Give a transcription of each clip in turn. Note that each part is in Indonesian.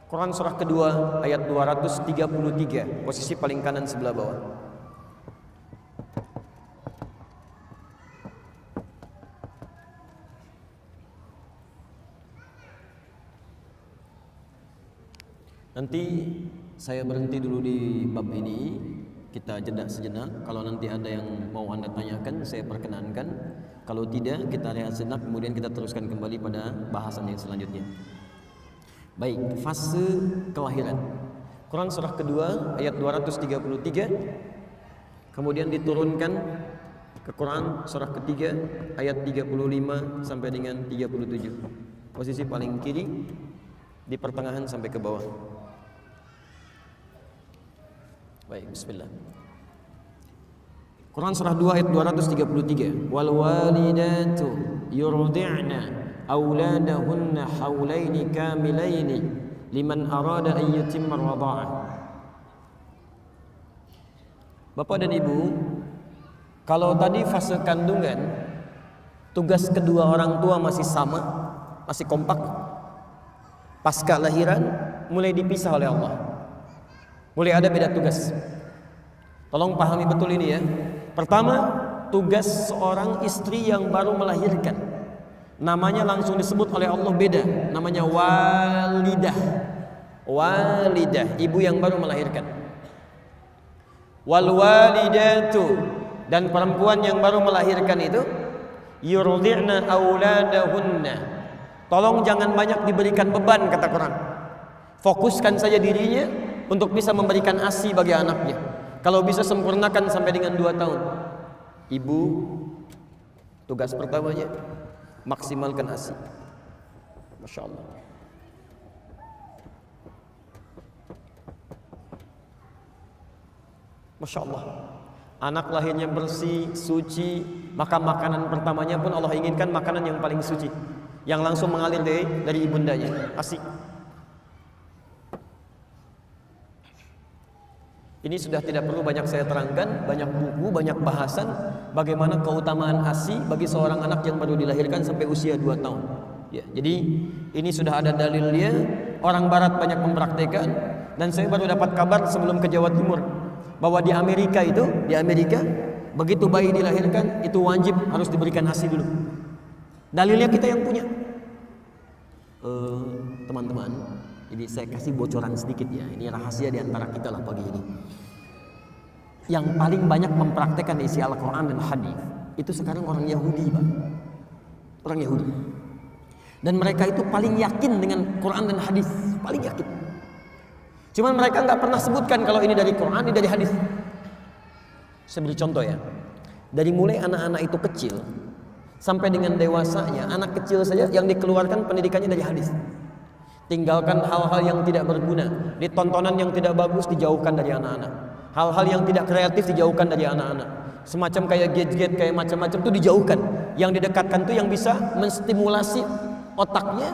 Quran surah kedua ayat 233, posisi paling kanan sebelah bawah. Nanti saya berhenti dulu di bab ini, kita jeda sejenak. Kalau nanti ada yang mau Anda tanyakan, saya perkenankan. Kalau tidak, kita rehat sejenak, kemudian kita teruskan kembali pada bahasan yang selanjutnya. Baik, fase kelahiran. Quran surah kedua ayat 233, kemudian diturunkan ke Quran surah ketiga ayat 35 sampai dengan 37. Posisi paling kiri di pertengahan sampai ke bawah. Baik, bismillah. Quran surah 2 ayat 233. Wal walidatu yurdi'na auladahunna haulaini kamilaini liman arada an yutimma ar-radha'ah. Bapak dan Ibu, kalau tadi fase kandungan tugas kedua orang tua masih sama, masih kompak. Pasca lahiran mulai dipisah oleh Allah. Mulai ada beda tugas. Tolong pahami betul ini ya. Pertama, tugas seorang istri yang baru melahirkan, namanya langsung disebut oleh Allah beda. Namanya walidah. Walidah, ibu yang baru melahirkan. Wal walidatu, dan perempuan yang baru melahirkan itu yurdi'na auladahunna. Tolong jangan banyak diberikan beban, kata Quran. Fokuskan saja dirinya untuk bisa memberikan ASI bagi anaknya. Kalau bisa sempurnakan sampai dengan 2 tahun. Ibu, tugas pertamanya maksimalkan ASI. Masya Allah. Masya Allah. Anak lahirnya bersih, suci, maka makanan pertamanya pun Allah inginkan makanan yang paling suci, yang langsung mengalir dari ibundanya, ASI. Ini sudah tidak perlu banyak saya terangkan, banyak buku, banyak bahasan bagaimana keutamaan ASI bagi seorang anak yang baru dilahirkan sampai usia 2 tahun. Ya, jadi ini sudah ada dalilnya. Orang barat banyak mempraktikkan, dan saya baru dapat kabar sebelum ke Jawa Timur bahwa di Amerika begitu bayi dilahirkan itu wajib harus diberikan ASI dulu. Dalilnya kita yang punya. Teman-teman, jadi saya kasih bocoran sedikit ya. Ini rahasia di antara kita lah pagi ini. Yang paling banyak mempraktekkan isi Al-Quran dan hadis itu sekarang orang Yahudi, Pak. Orang Yahudi. Dan mereka itu paling yakin dengan Quran dan hadis, paling yakin. Cuman mereka nggak pernah sebutkan kalau ini dari Quran, ini dari hadis. Saya beri contoh ya. Dari mulai anak-anak itu kecil sampai dengan dewasanya, anak kecil saja yang dikeluarkan pendidikannya dari hadis. Tinggalkan hal-hal yang tidak berguna, di tontonan yang tidak bagus dijauhkan dari anak-anak. Hal-hal yang tidak kreatif dijauhkan dari anak-anak. Semacam kayak gadget, kayak macam-macam itu dijauhkan. Yang didekatkan tuh yang bisa menstimulasi otaknya,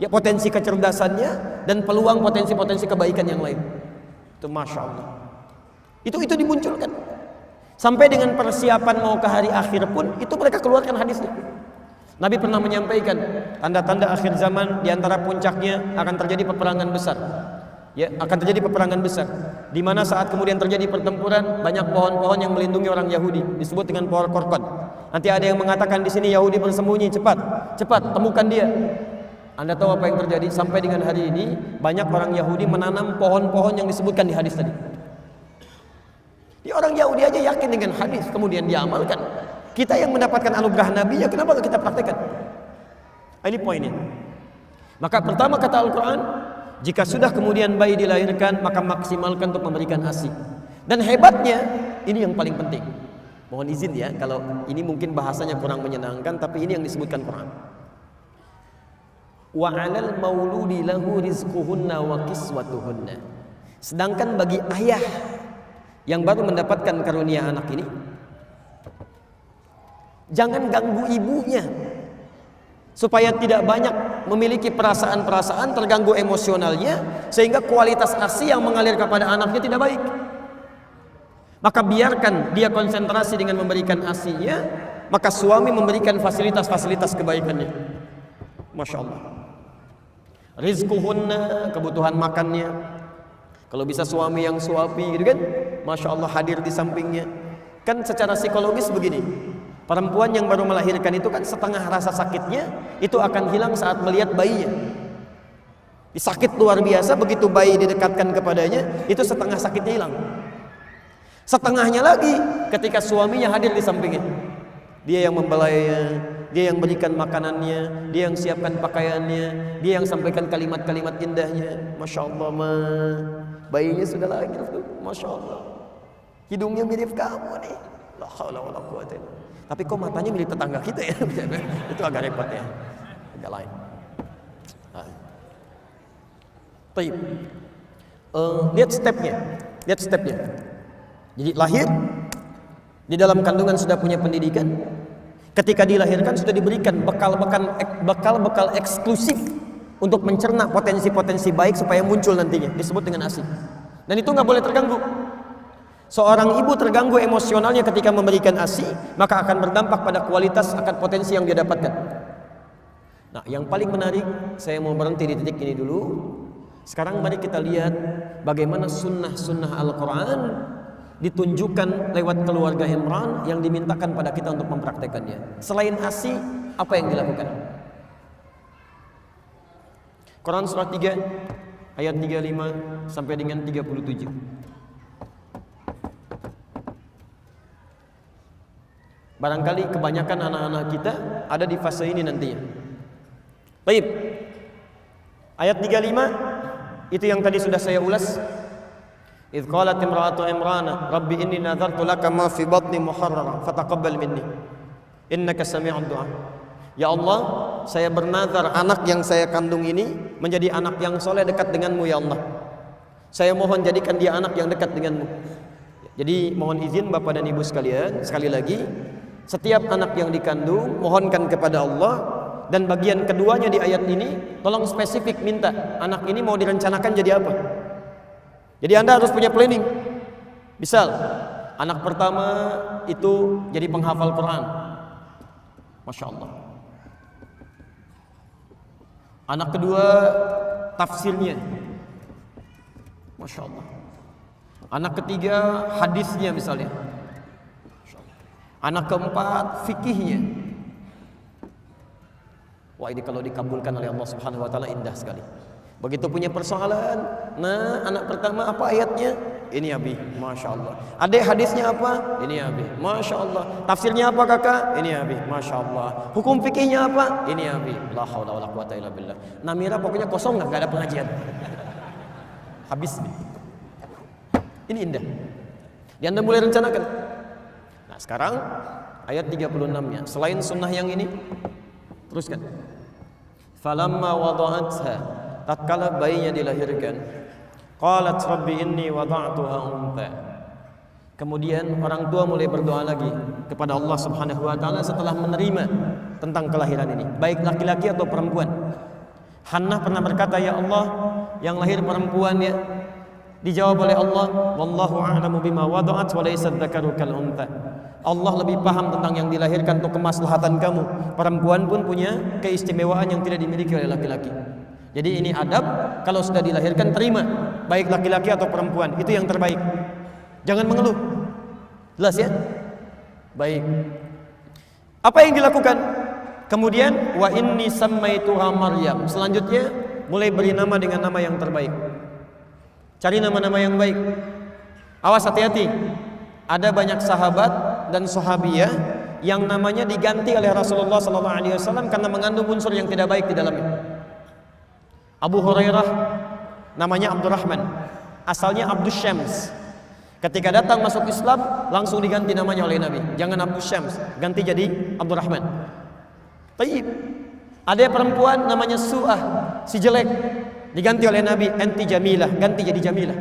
ya potensi kecerdasannya dan peluang potensi-potensi kebaikan yang lain. Itu Masya Allah. Itu dimunculkan. Sampai dengan persiapan mau ke hari akhir pun itu mereka keluarkan hadisnya. Nabi pernah menyampaikan tanda-tanda akhir zaman, di antara puncaknya akan terjadi peperangan besar. Ya, akan terjadi peperangan besar di mana saat kemudian terjadi pertempuran banyak pohon-pohon yang melindungi orang Yahudi disebut dengan pohon korkon. Nanti ada yang mengatakan di sini Yahudi bersembunyi, cepat temukan dia. Anda tahu apa yang terjadi? Sampai dengan hari ini banyak orang Yahudi menanam pohon-pohon yang disebutkan di hadis tadi. Di orang Yahudi aja yakin dengan hadis, kemudian dia amalkan. Kita yang mendapatkan anugerah Nabi, ya kenapa kita praktekkan? Ini poinnya. Maka pertama kata Al-Quran, jika sudah kemudian bayi dilahirkan, maka maksimalkan untuk memberikan ASI. Dan hebatnya, ini yang paling penting. Mohon izin ya, kalau ini mungkin bahasanya kurang menyenangkan, tapi ini yang disebutkan Quran. Wa 'alal mauludi lahu rizquhunna wa kiswatuhunna. Sedangkan bagi ayah yang baru mendapatkan karunia anak ini, jangan ganggu ibunya supaya tidak banyak memiliki perasaan-perasaan, terganggu emosionalnya, sehingga kualitas ASI yang mengalir kepada anaknya tidak baik. Maka biarkan dia konsentrasi dengan memberikan ASI-nya, maka suami memberikan fasilitas-fasilitas kebaikannya. Masya Allah. rizquhunna, kebutuhan makannya. Kalau bisa suami yang suapi gitu kan, Masya Allah hadir di sampingnya. Kan secara psikologis begini, perempuan yang baru melahirkan itu kan setengah rasa sakitnya itu akan hilang saat melihat bayinya. Sakit luar biasa, begitu bayi didekatkan kepadanya, itu setengah sakitnya hilang. Setengahnya lagi ketika suaminya hadir di sampingnya. Dia yang membelainya, dia yang berikan makanannya, dia yang siapkan pakaiannya, dia yang sampaikan kalimat-kalimat indahnya. Masya Allah, bayinya sudah lahir tuh, Masya Allah. Hidungnya mirip kamu nih. La haula wala quwwata illa billah. Tapi kok matanya mirip tetangga kita ya? Itu agak repot ya. Agak lain. Baik. Lihat stepnya. Lihat stepnya. Jadi lahir, di dalam kandungan sudah punya pendidikan. Ketika dilahirkan sudah diberikan bekal-bekal eksklusif untuk mencerna potensi-potensi baik supaya muncul nantinya, disebut dengan ASI. Dan itu nggak boleh terganggu. Seorang ibu terganggu emosionalnya ketika memberikan ASI, maka akan berdampak pada kualitas akan potensi yang dia dapatkan. Nah, yang paling menarik, saya mau berhenti di titik ini dulu. Sekarang mari kita lihat bagaimana sunnah-sunnah Al-Quran ditunjukkan lewat keluarga Imran yang dimintakan pada kita untuk mempraktekannya. Selain ASI, apa yang dilakukan? Quran surah 3 ayat 35 sampai dengan 37. Barangkali kebanyakan anak-anak kita ada di fase ini nantinya. Baik. Ayat 35 itu yang tadi sudah saya ulas. Idz qalat imra'atu Imran, "Rabbi inni nadzartu laka ma fi batni muharraran fataqabbal minni. Innaka sami'ud du'a." Ya Allah, saya bernazar anak yang saya kandung ini menjadi anak yang soleh dekat denganmu ya Allah. Saya mohon jadikan dia anak yang dekat denganmu. Jadi mohon izin Bapak dan Ibu sekalian, sekali lagi, setiap anak yang dikandung mohonkan kepada Allah. Dan bagian keduanya di ayat ini, tolong spesifik minta anak ini mau direncanakan jadi apa. Jadi Anda harus punya planning. Misal, anak pertama itu jadi penghafal Quran. Masya Allah. Anak kedua tafsirnya. Masya Allah. Anak ketiga hadisnya misalnya. Anak keempat fikihnya. Wah, ini kalau dikabulkan oleh Allah Subhanahu wa taala indah sekali. Begitu punya persoalan, nah anak pertama apa ayatnya? Ini Abi, Masya Allah. Adik hadisnya apa? Ini Abi, Masya Allah. Tafsirnya apa kakak? Ini Abi, Masya Allah. Hukum fikihnya apa? Ini Abi. La haula wala quwata illa billah. Namira pokoknya kosong, nggak ada pengajian. Habis nih. Ini indah. Yang Anda mulai rencanakan. Nah sekarang ayat 36-nya. Selain sunnah yang ini, teruskan. Falamma wada'atha, tatkala bayinya dilahirkan, qalat rabbi inni wada'tuha untha. Kemudian orang tua mulai berdoa lagi kepada Allah Subhanahu wa taala setelah menerima tentang kelahiran ini, baik laki-laki atau perempuan. Hannah pernah berkata, ya Allah, yang lahir perempuan ya. Dijawab oleh Allah, wallahu a'lamu bima wada'at wa laysa dzakaru kal untha. Allah lebih paham tentang yang dilahirkan untuk kemaslahatan kamu. Perempuan pun punya keistimewaan yang tidak dimiliki oleh laki-laki. Jadi ini adab, kalau sudah dilahirkan terima, baik laki-laki atau perempuan, itu yang terbaik. Jangan mengeluh. Jelas ya? Baik. Apa yang dilakukan? Kemudian wa inni sammaituha Maryam. Selanjutnya mulai beri nama dengan nama yang terbaik. Cari nama-nama yang baik. Awas, hati-hati. Ada banyak sahabat dan sahabiyah yang namanya diganti oleh Rasulullah SAW karena mengandung unsur yang tidak baik di dalamnya. Abu Hurairah namanya Abdurrahman, asalnya Abdus Syams. Ketika datang masuk Islam langsung diganti namanya oleh Nabi. Jangan Abdus Syams, ganti jadi Abdurrahman. Taib. Ada perempuan namanya Su'ah, si jelek, diganti oleh Nabi, enti Jamilah, ganti jadi Jamilah.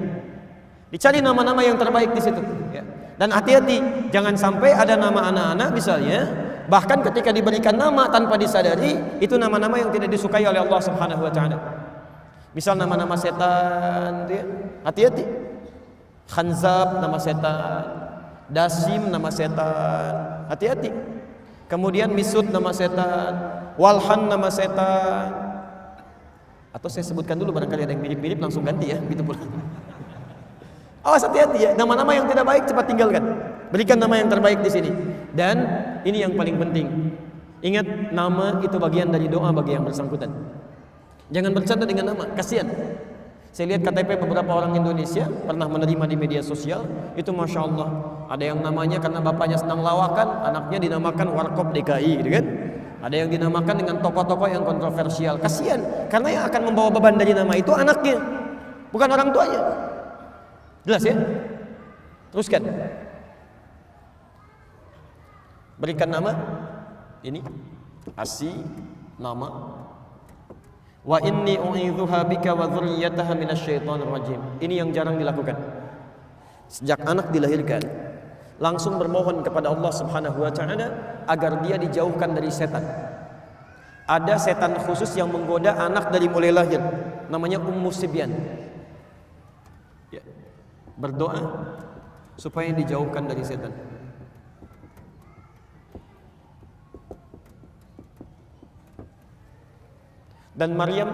Dicari nama-nama yang terbaik di situ. Ya. Dan hati-hati, jangan sampai ada nama anak-anak misalnya, bahkan ketika diberikan nama tanpa disadari, itu nama-nama yang tidak disukai oleh Allah Subhanahu wa taala. Misal nama-nama setan, ya. Hati-hati. Khanzab nama setan, Dasim nama setan, hati-hati. Kemudian Misud nama setan, Walhan nama setan. Atau saya sebutkan dulu barangkali ada yang mirip-mirip langsung ganti ya, gitu pula. Awas, hati-hati ya, nama-nama yang tidak baik cepat tinggalkan. Berikan nama yang terbaik di sini. Dan ini yang paling penting. Ingat, nama itu bagian dari doa bagi yang bersangkutan. Jangan bercanda dengan nama, kasihan. Saya lihat KTP beberapa orang Indonesia pernah menerima di media sosial, itu Masya Allah, ada yang namanya karena bapaknya senang lawakan, anaknya dinamakan Warkop DKI, gitu kan? Ada yang dinamakan dengan tokoh-tokoh yang kontroversial. Kasihan, karena yang akan membawa beban dari nama itu anaknya, bukan orang tuanya. Jelas ya? Teruskan. Berikan nama. Ini Asi, nama. Wa inni u'idzuha bika wa dzurriyyataha minasyaitonir rajim. Ini yang jarang dilakukan. Sejak anak dilahirkan, langsung bermohon kepada Allah Subhanahu wa taala agar dia dijauhkan dari setan. Ada setan khusus yang menggoda anak dari mulai lahir, namanya Ummu Sibyan. Ya. Berdoa supaya dijauhkan dari setan. Dan Maryam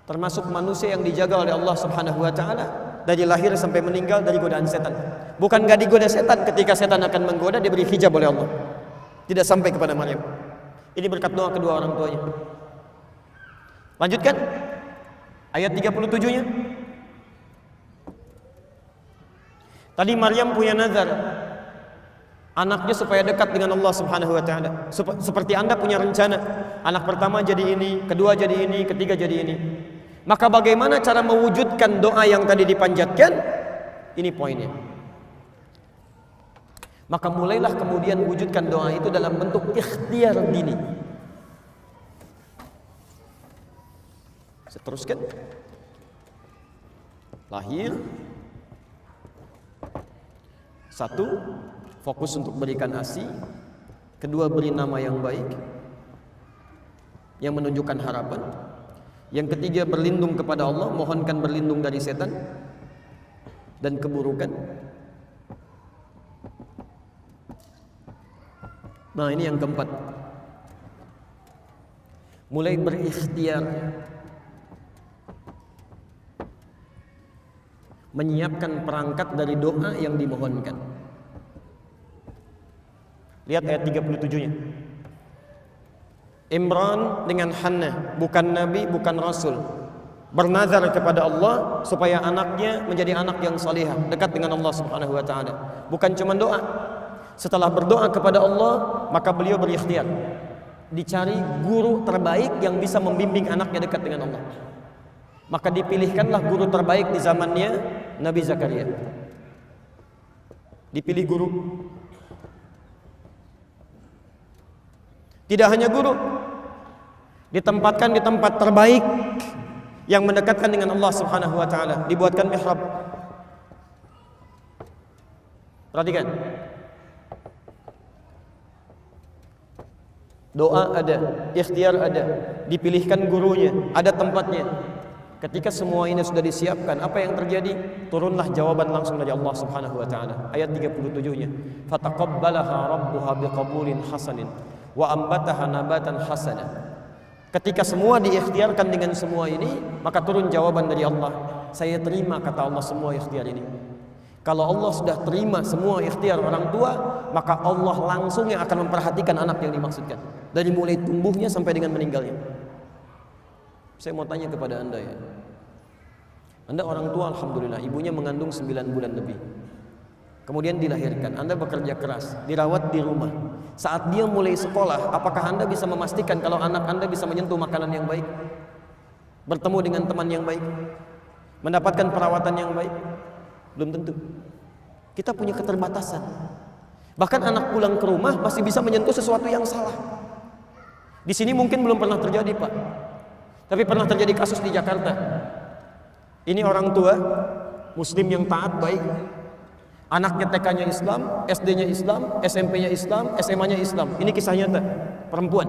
termasuk manusia yang dijaga oleh Allah Subhanahu wa taala dari lahir sampai meninggal dari godaan setan. Bukan gak digoda setan, ketika setan akan menggoda diberi hijab oleh Allah. Tidak sampai kepada Maryam. Ini berkat doa kedua orang tuanya. Lanjutkan ayat 37-nya. Tadi Maryam punya nazar anaknya supaya dekat dengan Allah Subhanahu wa taala. Seperti Anda punya rencana, anak pertama jadi ini, kedua jadi ini, ketiga jadi ini. Maka bagaimana cara mewujudkan doa yang tadi dipanjatkan? Ini poinnya. Maka mulailah kemudian wujudkan doa itu dalam bentuk ikhtiar dini. Seteruskan. Lahir. Satu, fokus untuk berikan ASI. Kedua, beri nama yang baik yang menunjukkan harapan. Yang ketiga, berlindung kepada Allah, mohonkan berlindung dari setan dan keburukan. Nah, ini yang keempat. Mulai berikhtiar menyiapkan perangkat dari doa yang dimohonkan. Lihat ayat 37-nya. Imran dengan Hannah, bukan nabi, bukan rasul, bernazar kepada Allah supaya anaknya menjadi anak yang salihah, dekat dengan Allah Subhanahu wa taala. Bukan cuma doa. Setelah berdoa kepada Allah, maka beliau berikhtiar dicari guru terbaik yang bisa membimbing anaknya dekat dengan Allah. Maka dipilihkanlah guru terbaik di zamannya Nabi Zakaria. Dipilih guru. Tidak hanya guru, ditempatkan di tempat terbaik yang mendekatkan dengan Allah Subhanahu wa taala, dibuatkan mihrab. Perhatikan. Doa ada, ikhtiar ada, dipilihkan gurunya, ada tempatnya. Ketika semua ini sudah disiapkan, apa yang terjadi? Turunlah jawaban langsung dari Allah Subhanahu wa taala. Ayat 37-nya. Fataqabbalaha rabbuha biqabulin hasanin wa ambataha nabatan hasana. Ketika semua diikhtiarkan dengan semua ini, maka turun jawaban dari Allah. Saya terima, kata Allah, semua ikhtiar ini. Kalau Allah sudah terima semua ikhtiar orang tua, maka Allah langsung yang akan memperhatikan anak yang dimaksudkan, dari mulai tumbuhnya sampai dengan meninggalnya. Saya mau tanya kepada Anda ya. Anda orang tua, alhamdulillah, ibunya mengandung 9 bulan lebih. Kemudian dilahirkan, Anda bekerja keras, dirawat di rumah. Saat dia mulai sekolah, apakah Anda bisa memastikan kalau anak Anda bisa menyentuh makanan yang baik, bertemu dengan teman yang baik, mendapatkan perawatan yang baik? Belum tentu. Kita punya keterbatasan. Bahkan anak pulang ke rumah masih bisa menyentuh sesuatu yang salah. Di sini mungkin belum pernah terjadi, Pak. Tapi pernah terjadi kasus di Jakarta. Ini orang tua muslim yang taat baik. Anaknya TK-nya Islam, SD-nya Islam, SMP-nya Islam, SMA-nya Islam. Ini kisah nyata, perempuan.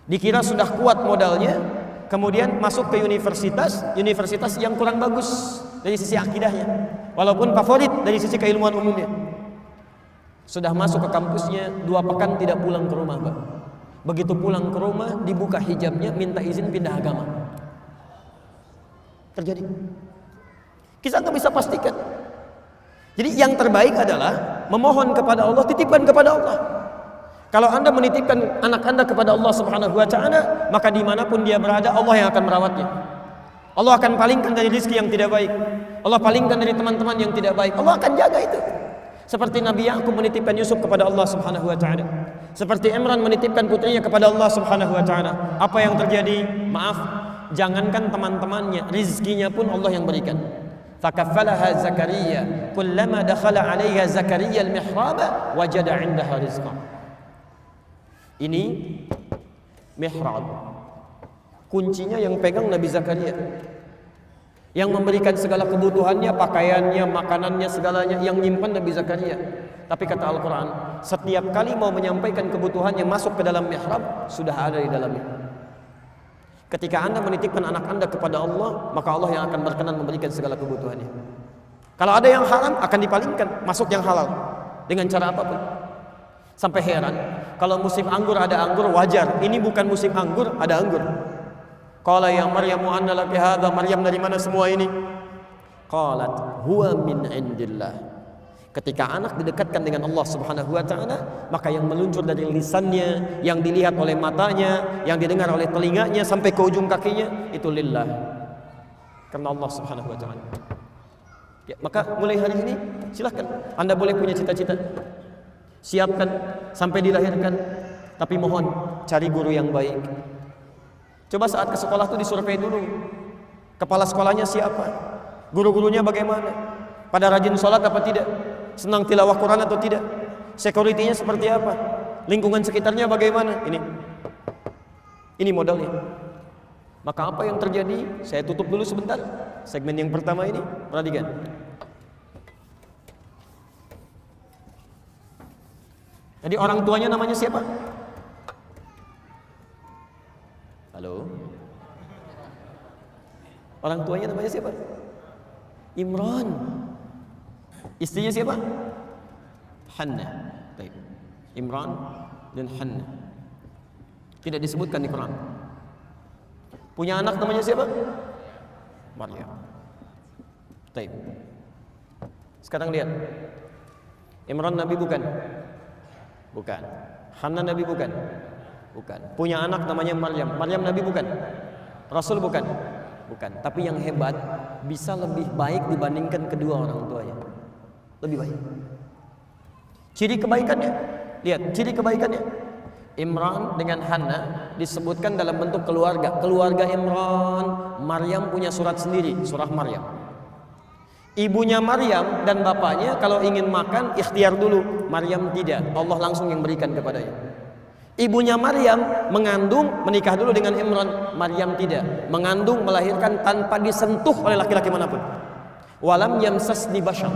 Dikira sudah kuat modalnya, kemudian masuk ke universitas yang kurang bagus dari sisi akidahnya, walaupun favorit dari sisi keilmuan umumnya. Sudah masuk ke kampusnya, 2 pekan tidak pulang ke rumah, Pak. Begitu pulang ke rumah, dibuka hijabnya, minta izin pindah agama. terjadi. Kita nggak bisa pastikan. Jadi yang terbaik adalah memohon kepada Allah, titipkan kepada Allah. Kalau Anda menitipkan anak Anda kepada Allah Subhanahu wa Ta'ala, maka dimanapun dia berada, Allah yang akan merawatnya. Allah akan palingkan dari rizki yang tidak baik. Allah palingkan dari teman-teman yang tidak baik. Allah akan jaga itu. Seperti Nabi Ya'qub menitipkan Yusuf kepada Allah Subhanahu wa Ta'ala. Seperti Imran menitipkan putrinya kepada Allah Subhanahu wa Ta'ala. Apa yang terjadi? Maaf, jangankan teman-temannya, rizkinya pun Allah yang berikan. Fakaffalaha Zakaria, kullama dakhala 'alaiha Zakaria al-mihraba wajada 'indaha rizqa. Ini mihrab. Kuncinya yang pegang Nabi Zakaria, yang memberikan segala kebutuhannya, pakaiannya, makanannya, segalanya, yang nyimpan Nabi Zakaria. Tapi kata Al-Quran, setiap kali mau menyampaikan kebutuhannya masuk ke dalam mihrab, sudah ada di dalamnya. Ketika Anda menitipkan anak Anda kepada Allah, maka Allah yang akan berkenan memberikan segala kebutuhannya. Kalau ada yang haram, akan dipalingkan masuk yang halal dengan cara apapun. Sampai heran, kalau musim anggur ada anggur wajar, ini bukan musim anggur ada anggur. Qala ya Maryam anna laki hadza, Maryam dari mana semua ini? Qalat huwa min indillah. Ketika anak didekatkan dengan Allah Subhanahu wa Ta'ala, maka yang meluncur dari lisannya, yang dilihat oleh matanya, yang didengar oleh telinganya sampai ke ujung kakinya, itu lillah, karena Allah Subhanahu wa Ta'ala. Ya, maka mulai hari ini silahkan Anda boleh punya cita-cita, siapkan sampai dilahirkan, tapi mohon cari guru yang baik. Coba saat ke sekolah tuh disurvei dulu, kepala sekolahnya siapa, guru-gurunya bagaimana, pada rajin sholat apa tidak, senang tilawah Quran atau tidak, security-nya seperti apa, lingkungan sekitarnya bagaimana. Ini modalnya. Maka apa yang terjadi? Saya tutup dulu sebentar segmen yang pertama ini. Perhatikan. Jadi orang tuanya namanya siapa? Halo? Orang tuanya namanya siapa? Imran. Istrinya siapa? Hanna. Baik. Imran dan Hanna. Tidak disebutkan di Quran. Punya anak namanya siapa? Maryam. Baik. Sekarang lihat. Imran Nabi bukan? Bukan. Hanna Nabi bukan? Bukan. Punya anak namanya Maryam. Maryam Nabi bukan? Rasul bukan? Bukan. Tapi yang hebat, bisa lebih baik dibandingkan kedua orang tuanya. Lebih baik. Ciri kebaikannya, lihat ciri kebaikannya. Imran dengan Hanna disebutkan dalam bentuk keluarga. Keluarga Imran, Maryam punya surat sendiri, surah Maryam. Ibunya Maryam dan bapaknya kalau ingin makan ikhtiar dulu. Maryam tidak, Allah langsung yang berikan kepadanya. Ibunya Maryam mengandung, menikah dulu dengan Imran. Maryam tidak, mengandung, melahirkan tanpa disentuh oleh laki-laki manapun. Walam yamsasni bashar.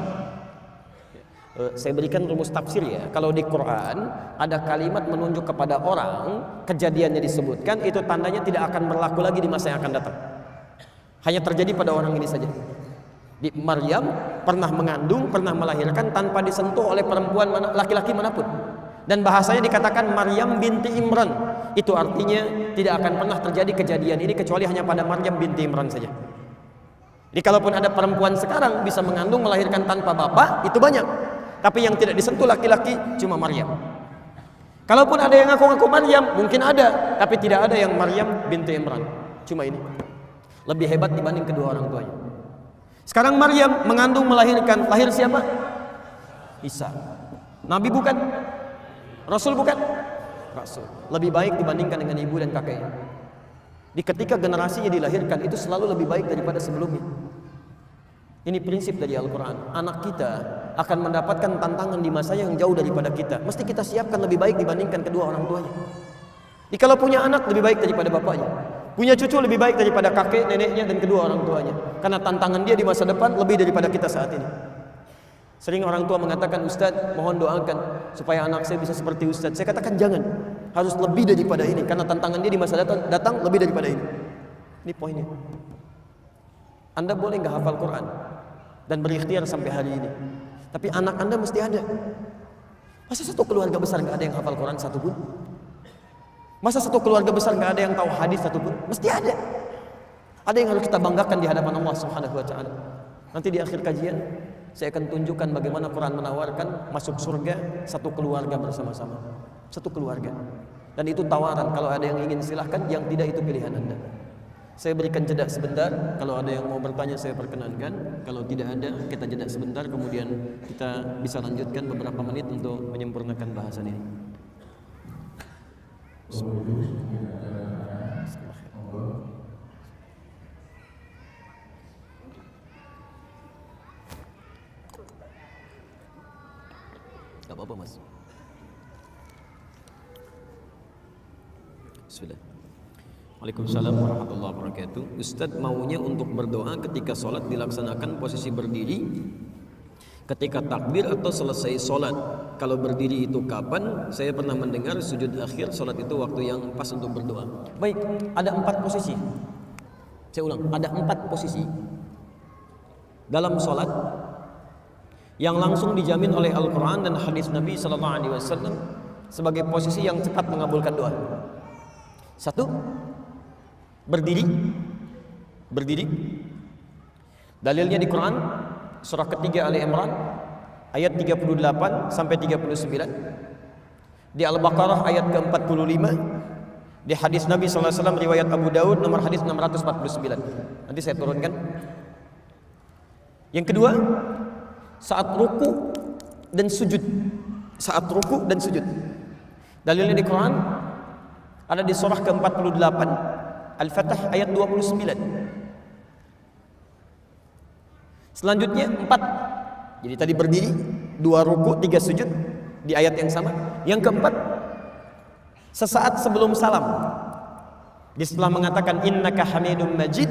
Saya berikan rumus tafsir ya. Kalau di Quran ada kalimat menunjuk kepada orang, kejadiannya disebutkan, itu tandanya tidak akan berlaku lagi di masa yang akan datang. Hanya terjadi pada orang ini saja. Di Maryam pernah mengandung, pernah melahirkan tanpa disentuh oleh perempuan laki-laki manapun. Dan bahasanya dikatakan Maryam binti Imran. Itu artinya tidak akan pernah terjadi kejadian ini kecuali hanya pada Maryam binti Imran saja. Jadi kalaupun ada perempuan sekarang bisa mengandung, melahirkan tanpa bapak, itu banyak. Tapi yang tidak disentuh laki-laki cuma Maryam. Kalaupun ada yang ngaku-ngaku Maryam, mungkin ada, tapi tidak ada yang Maryam binti Imran. Cuma ini. Lebih hebat dibanding kedua orang tuanya. Sekarang Maryam mengandung, melahirkan. Lahir siapa? Isa. Nabi bukan? Rasul bukan? Rasul. Lebih baik dibandingkan dengan ibu dan kakeknya. Di ketika generasinya dilahirkan itu selalu lebih baik daripada sebelumnya. Ini prinsip dari Al-Quran. Anak kita akan mendapatkan tantangan di masa yang jauh daripada kita. Mesti kita siapkan lebih baik dibandingkan kedua orang tuanya. Jadi kalau punya anak lebih baik daripada bapaknya, punya cucu lebih baik daripada kakek, neneknya, dan kedua orang tuanya. Karena tantangan dia di masa depan lebih daripada kita saat ini. Sering orang tua mengatakan, Ustadz mohon doakan supaya anak saya bisa seperti Ustadz. Saya katakan jangan, harus lebih daripada ini. Karena tantangan dia di masa datang lebih daripada ini. Ini poinnya. Anda boleh nggak hafal Quran dan berikhtiar sampai hari ini, tapi anak Anda mesti ada. Masa satu keluarga besar nggak ada yang hafal Quran satupun? Masa satu keluarga besar nggak ada yang tahu hadis satupun? Mesti ada. Ada yang harus kita banggakan di hadapan Allah Subhanahu wa taala. Nanti di akhir kajian saya akan tunjukkan bagaimana Quran menawarkan masuk surga satu keluarga bersama-sama. Satu keluarga. Dan itu tawaran, kalau ada yang ingin silahkan, yang tidak itu pilihan Anda. Saya berikan jeda sebentar, kalau ada yang mau bertanya saya perkenankan. Kalau tidak ada, kita jeda sebentar, kemudian kita bisa lanjutkan beberapa menit untuk menyempurnakan bahasan ini. Gak apa-apa mas. Bismillah. Waalaikumsalam warahmatullahi wabarakatuh. Ustadz maunya untuk berdoa ketika sholat dilaksanakan posisi berdiri, ketika takbir atau selesai sholat. Kalau berdiri itu kapan? Saya pernah mendengar sujud akhir sholat itu waktu yang pas untuk berdoa. Baik, ada 4 posisi. Saya ulang, ada 4 posisi dalam sholat yang langsung dijamin oleh Al-Quran dan hadis Nabi SAW sebagai posisi yang cepat mengabulkan doa. 1, berdiri. Dalilnya di Quran surah ketiga Ali Imran ayat 38 sampai 39, di Al-Baqarah ayat ke-45, di hadis Nabi SAW riwayat Abu Daud nomor hadis 649. Nanti saya turunkan. Yang kedua, saat ruku dan sujud. Saat ruku dan sujud. Dalilnya di Quran ada di surah ke-48 Al-Fatah ayat 29. Selanjutnya 4. Jadi tadi berdiri, 2 ruku, 3 sujud di ayat yang sama. Yang keempat, sesaat sebelum salam. Di setelah mengatakan innaka hamidum majid,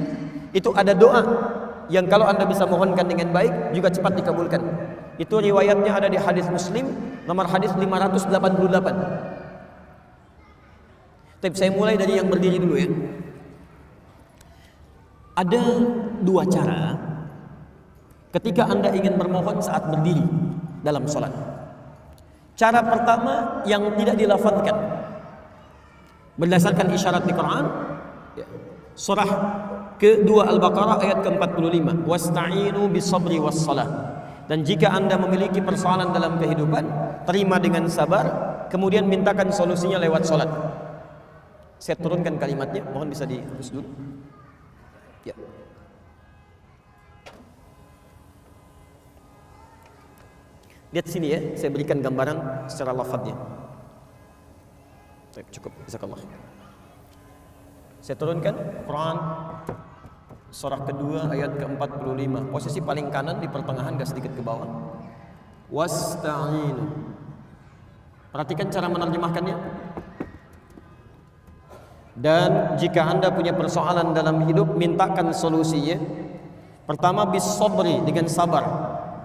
itu ada doa yang kalau Anda bisa mohonkan dengan baik juga cepat dikabulkan. Itu riwayatnya ada di hadis Muslim nomor hadis 588. Tapi saya mulai dari yang berdiri dulu ya. Ada 2 cara ketika Anda ingin bermohon saat berdiri dalam sholat. Cara pertama yang tidak dilafadzkan berdasarkan isyarat di Quran, surah ke-2 Al-Baqarah ayat ke-45, wasta'inu bisabri wassalah. Dan jika Anda memiliki persoalan dalam kehidupan, terima dengan sabar, kemudian mintakan solusinya lewat sholat. Saya turunkan kalimatnya, mohon bisa dihapus dulu. Ya. Lihat sini ya, saya berikan gambaran secara lafadznya. Cukup, jazakallah. Saya turunkan Quran surah kedua ayat ke-45, posisi paling kanan di pertengahan, gak sedikit ke bawah. Wasta'inu. Perhatikan cara menerjemahkannya. Dan jika Anda punya persoalan dalam hidup, mintakan solusinya. Pertama, bis sabri, dengan sabar.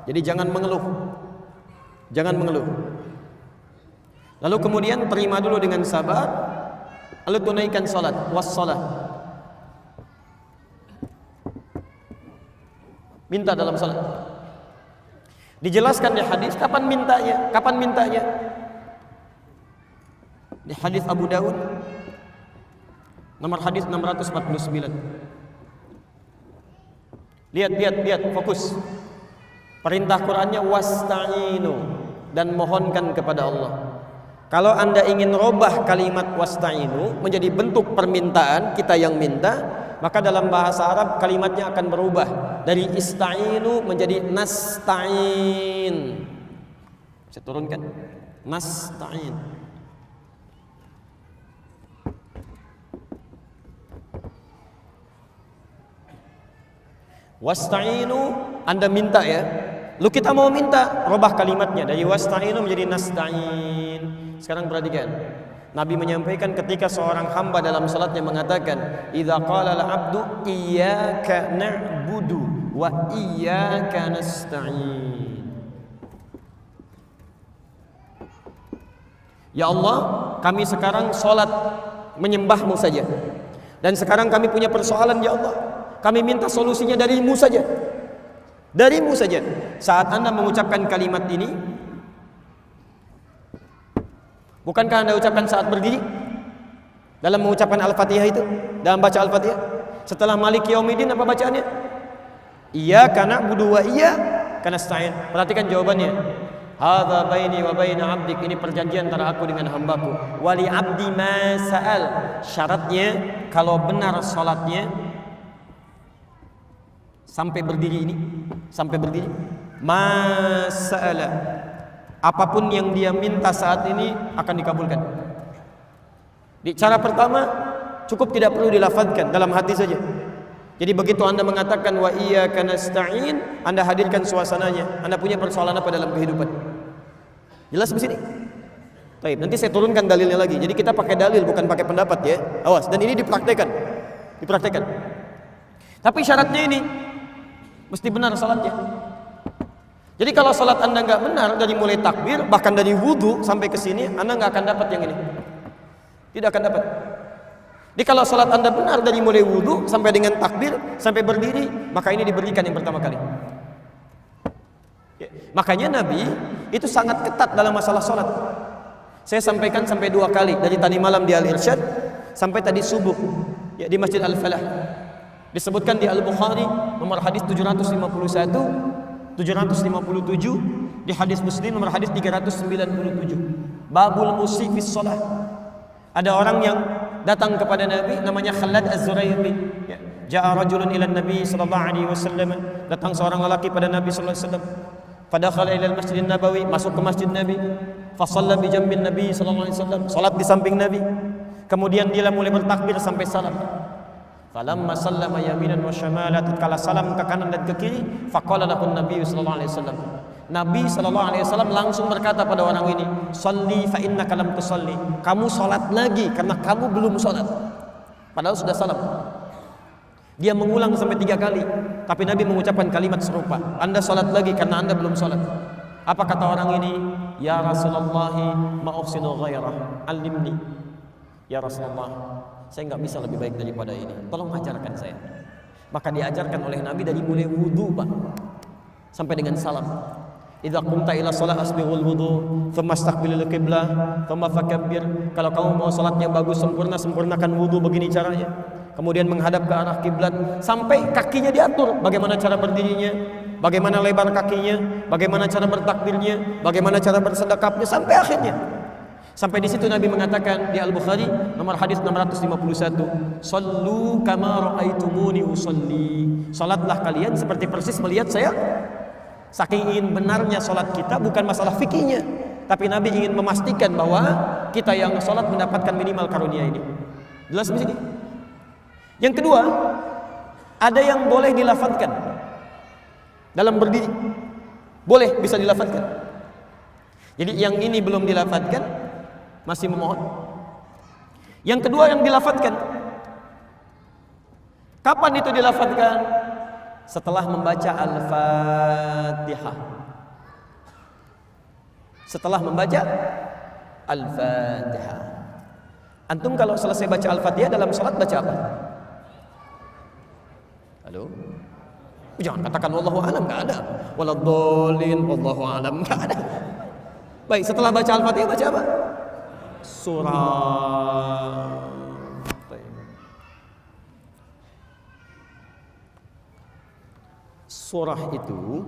Jadi jangan mengeluh. Jangan mengeluh. Lalu kemudian terima dulu dengan sabar, lalu tunaikan salat, wassalah. Minta dalam salat. Dijelaskan di hadis kapan mintanya, kapan mintanya. Di hadis Abu Daud nomor hadis 649. Lihat, fokus. Perintah Qur'annya wasta'inu, dan mohonkan kepada Allah. Kalau Anda ingin robah kalimat wasta'inu menjadi bentuk permintaan, kita yang minta, maka dalam bahasa Arab kalimatnya akan berubah dari ista'inu menjadi nasta'in. Saya turunkan. Nasta'in. Wasta'inu, Anda minta ya. Lalu kita mau minta, robah kalimatnya dari wasta'inu menjadi nasta'in. Sekarang perhatikan. Nabi menyampaikan ketika seorang hamba dalam salatnya mengatakan, "Idza qala al-'abdu iyyaka na'budu wa iyyaka nasta'in." Ya Allah, kami sekarang salat menyembah-Mu saja. Dan sekarang kami punya persoalan ya Allah. Kami minta solusinya dari-Mu saja. Dari-Mu saja. Saat Anda mengucapkan kalimat ini, bukankah Anda ucapkan saat berdiri? Dalam mengucapkan Al-Fatihah itu, dalam baca Al-Fatihah. Setelah Maliki Yaumiddin apa bacaannya? Iyyaka na'budu wa iyyaka nasta'in. Perhatikan jawabannya. Hadza baini wa baina 'abdik. Ini perjanjian antara aku dengan hambaku. Wali 'abdi ma sa'al. Syaratnya kalau benar salatnya sampai berdiri ini, sampai berdiri, ma sa'ala. Apapun yang dia minta saat ini akan dikabulkan. Di cara pertama cukup tidak perlu dilafadzkan, dalam hati saja. Jadi begitu Anda mengatakan wa iyyaka nasta'in, Anda hadirkan suasananya. Anda punya persoalan apa dalam kehidupan? Jelas di sini? Baik, nanti saya turunkan dalilnya lagi. Jadi kita pakai dalil bukan pakai pendapat ya. Awas, dan ini dipraktekkan. Dipraktekkan. Tapi syaratnya ini mesti benar salatnya. Jadi kalau salat Anda nggak benar dari mulai takbir bahkan dari wudu sampai ke sini, Anda nggak akan dapat yang ini. Tidak akan dapat. Jadi kalau salat Anda benar dari mulai wudu sampai dengan takbir sampai berdiri, maka ini diberikan yang pertama kali. Ya. Makanya Nabi itu sangat ketat dalam masalah salat. Saya sampaikan sampai 2 kali, dari tadi malam di Al-Irsyad sampai tadi subuh ya, di Masjid Al-Falah. Disebutkan di Al-Bukhari nomor hadis 751, 757, di hadis Muslim nomor hadis 397. Babul musyi fis shalah. Ada orang yang datang kepada Nabi namanya Khalad Az-Zurairi. Ya. Ja'a rajulun ila Nabi sallallahu alaihi wasallam. Datang seorang lelaki pada Nabi sallallahu alaihi wasallam. Fadakhala ila al-Masjid Nabawi, masuk ke masjid Nabi. Fa shalla bi jambin Nabi sallallahu alaihi wasallam. Salat di samping Nabi. Kemudian dia mulai bertakbir sampai salam. Falamma sallama yaminan wa shimala, tatkala salam ke kanan dan ke kiri, faqala lahu Nabi sallallahu alaihi wasallam. Nabi sallallahu alaihi wasallam langsung berkata pada orang ini, "Shalli fa innaka lam tusalli." Kamu salat lagi karena kamu belum salat. Padahal sudah salam. Dia mengulang sampai 3 kali, tapi Nabi mengucapkan kalimat serupa. Anda salat lagi karena Anda belum salat. Apa kata orang ini? Ya Rasulullah, ma uhsinu ghairah, alimni. Ya Rasulullah, saya enggak bisa lebih baik daripada ini. Tolong ajarkan saya. Maka diajarkan oleh Nabi dari mulai wudu, Pak, sampai dengan salam. Idza qumta ila shalah asbighul wudu, thumma istaqbilil qiblah, thumma fakabbir. Kalau kamu mau salatnya bagus sempurna, sempurnakan wudu begini caranya. Kemudian menghadap ke arah kiblat sampai kakinya diatur, bagaimana cara berdirinya, bagaimana lebar kakinya, bagaimana cara bertakbirnya, bagaimana cara bersedekapnya sampai akhirnya. Sampai di situ Nabi mengatakan di Al-Bukhari nomor hadis 651, "Shallu kama raaitumuni usolli." Salatlah kalian seperti persis melihat saya. Saking ingin benarnya salat kita bukan masalah fikihnya, tapi Nabi ingin memastikan bahwa kita yang salat mendapatkan minimal karunia ini. Jelas di sini? Yang kedua, ada yang boleh dilafadzkan dalam berdiri. Boleh, bisa dilafadzkan. Jadi yang ini belum dilafadzkan, masih memohon. Yang kedua yang dilafadzkan. Kapan itu dilafadzkan? Setelah membaca Al-Fatihah. Setelah membaca Al-Fatihah. Antum kalau selesai baca Al-Fatihah dalam salat baca apa? Halo? Jangan katakan wallahu alam, enggak ada. Waladhdallin, wallahu alam, enggak ada. Baik, setelah baca Al-Fatihah baca apa? Surah. Surah itu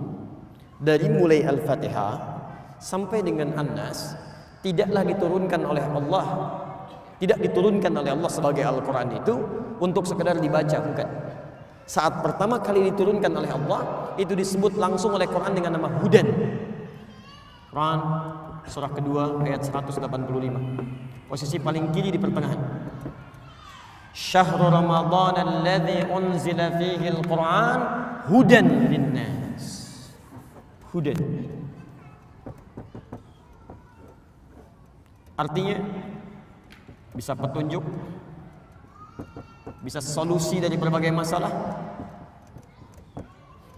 dari mulai Al-Fatihah sampai dengan An-Nas tidaklah diturunkan oleh Allah, tidak diturunkan oleh Allah sebagai Al-Quran itu untuk sekedar dibaca, bukan. Saat pertama kali diturunkan oleh Allah itu disebut langsung oleh Quran dengan nama Hudan. Quran surah kedua ayat 185, posisi paling kiri di pertengahan. Syahrul Ramadan alladzi unzila fihi al-Quran hudan linnas. Hudan artinya bisa petunjuk, bisa solusi dari berbagai masalah,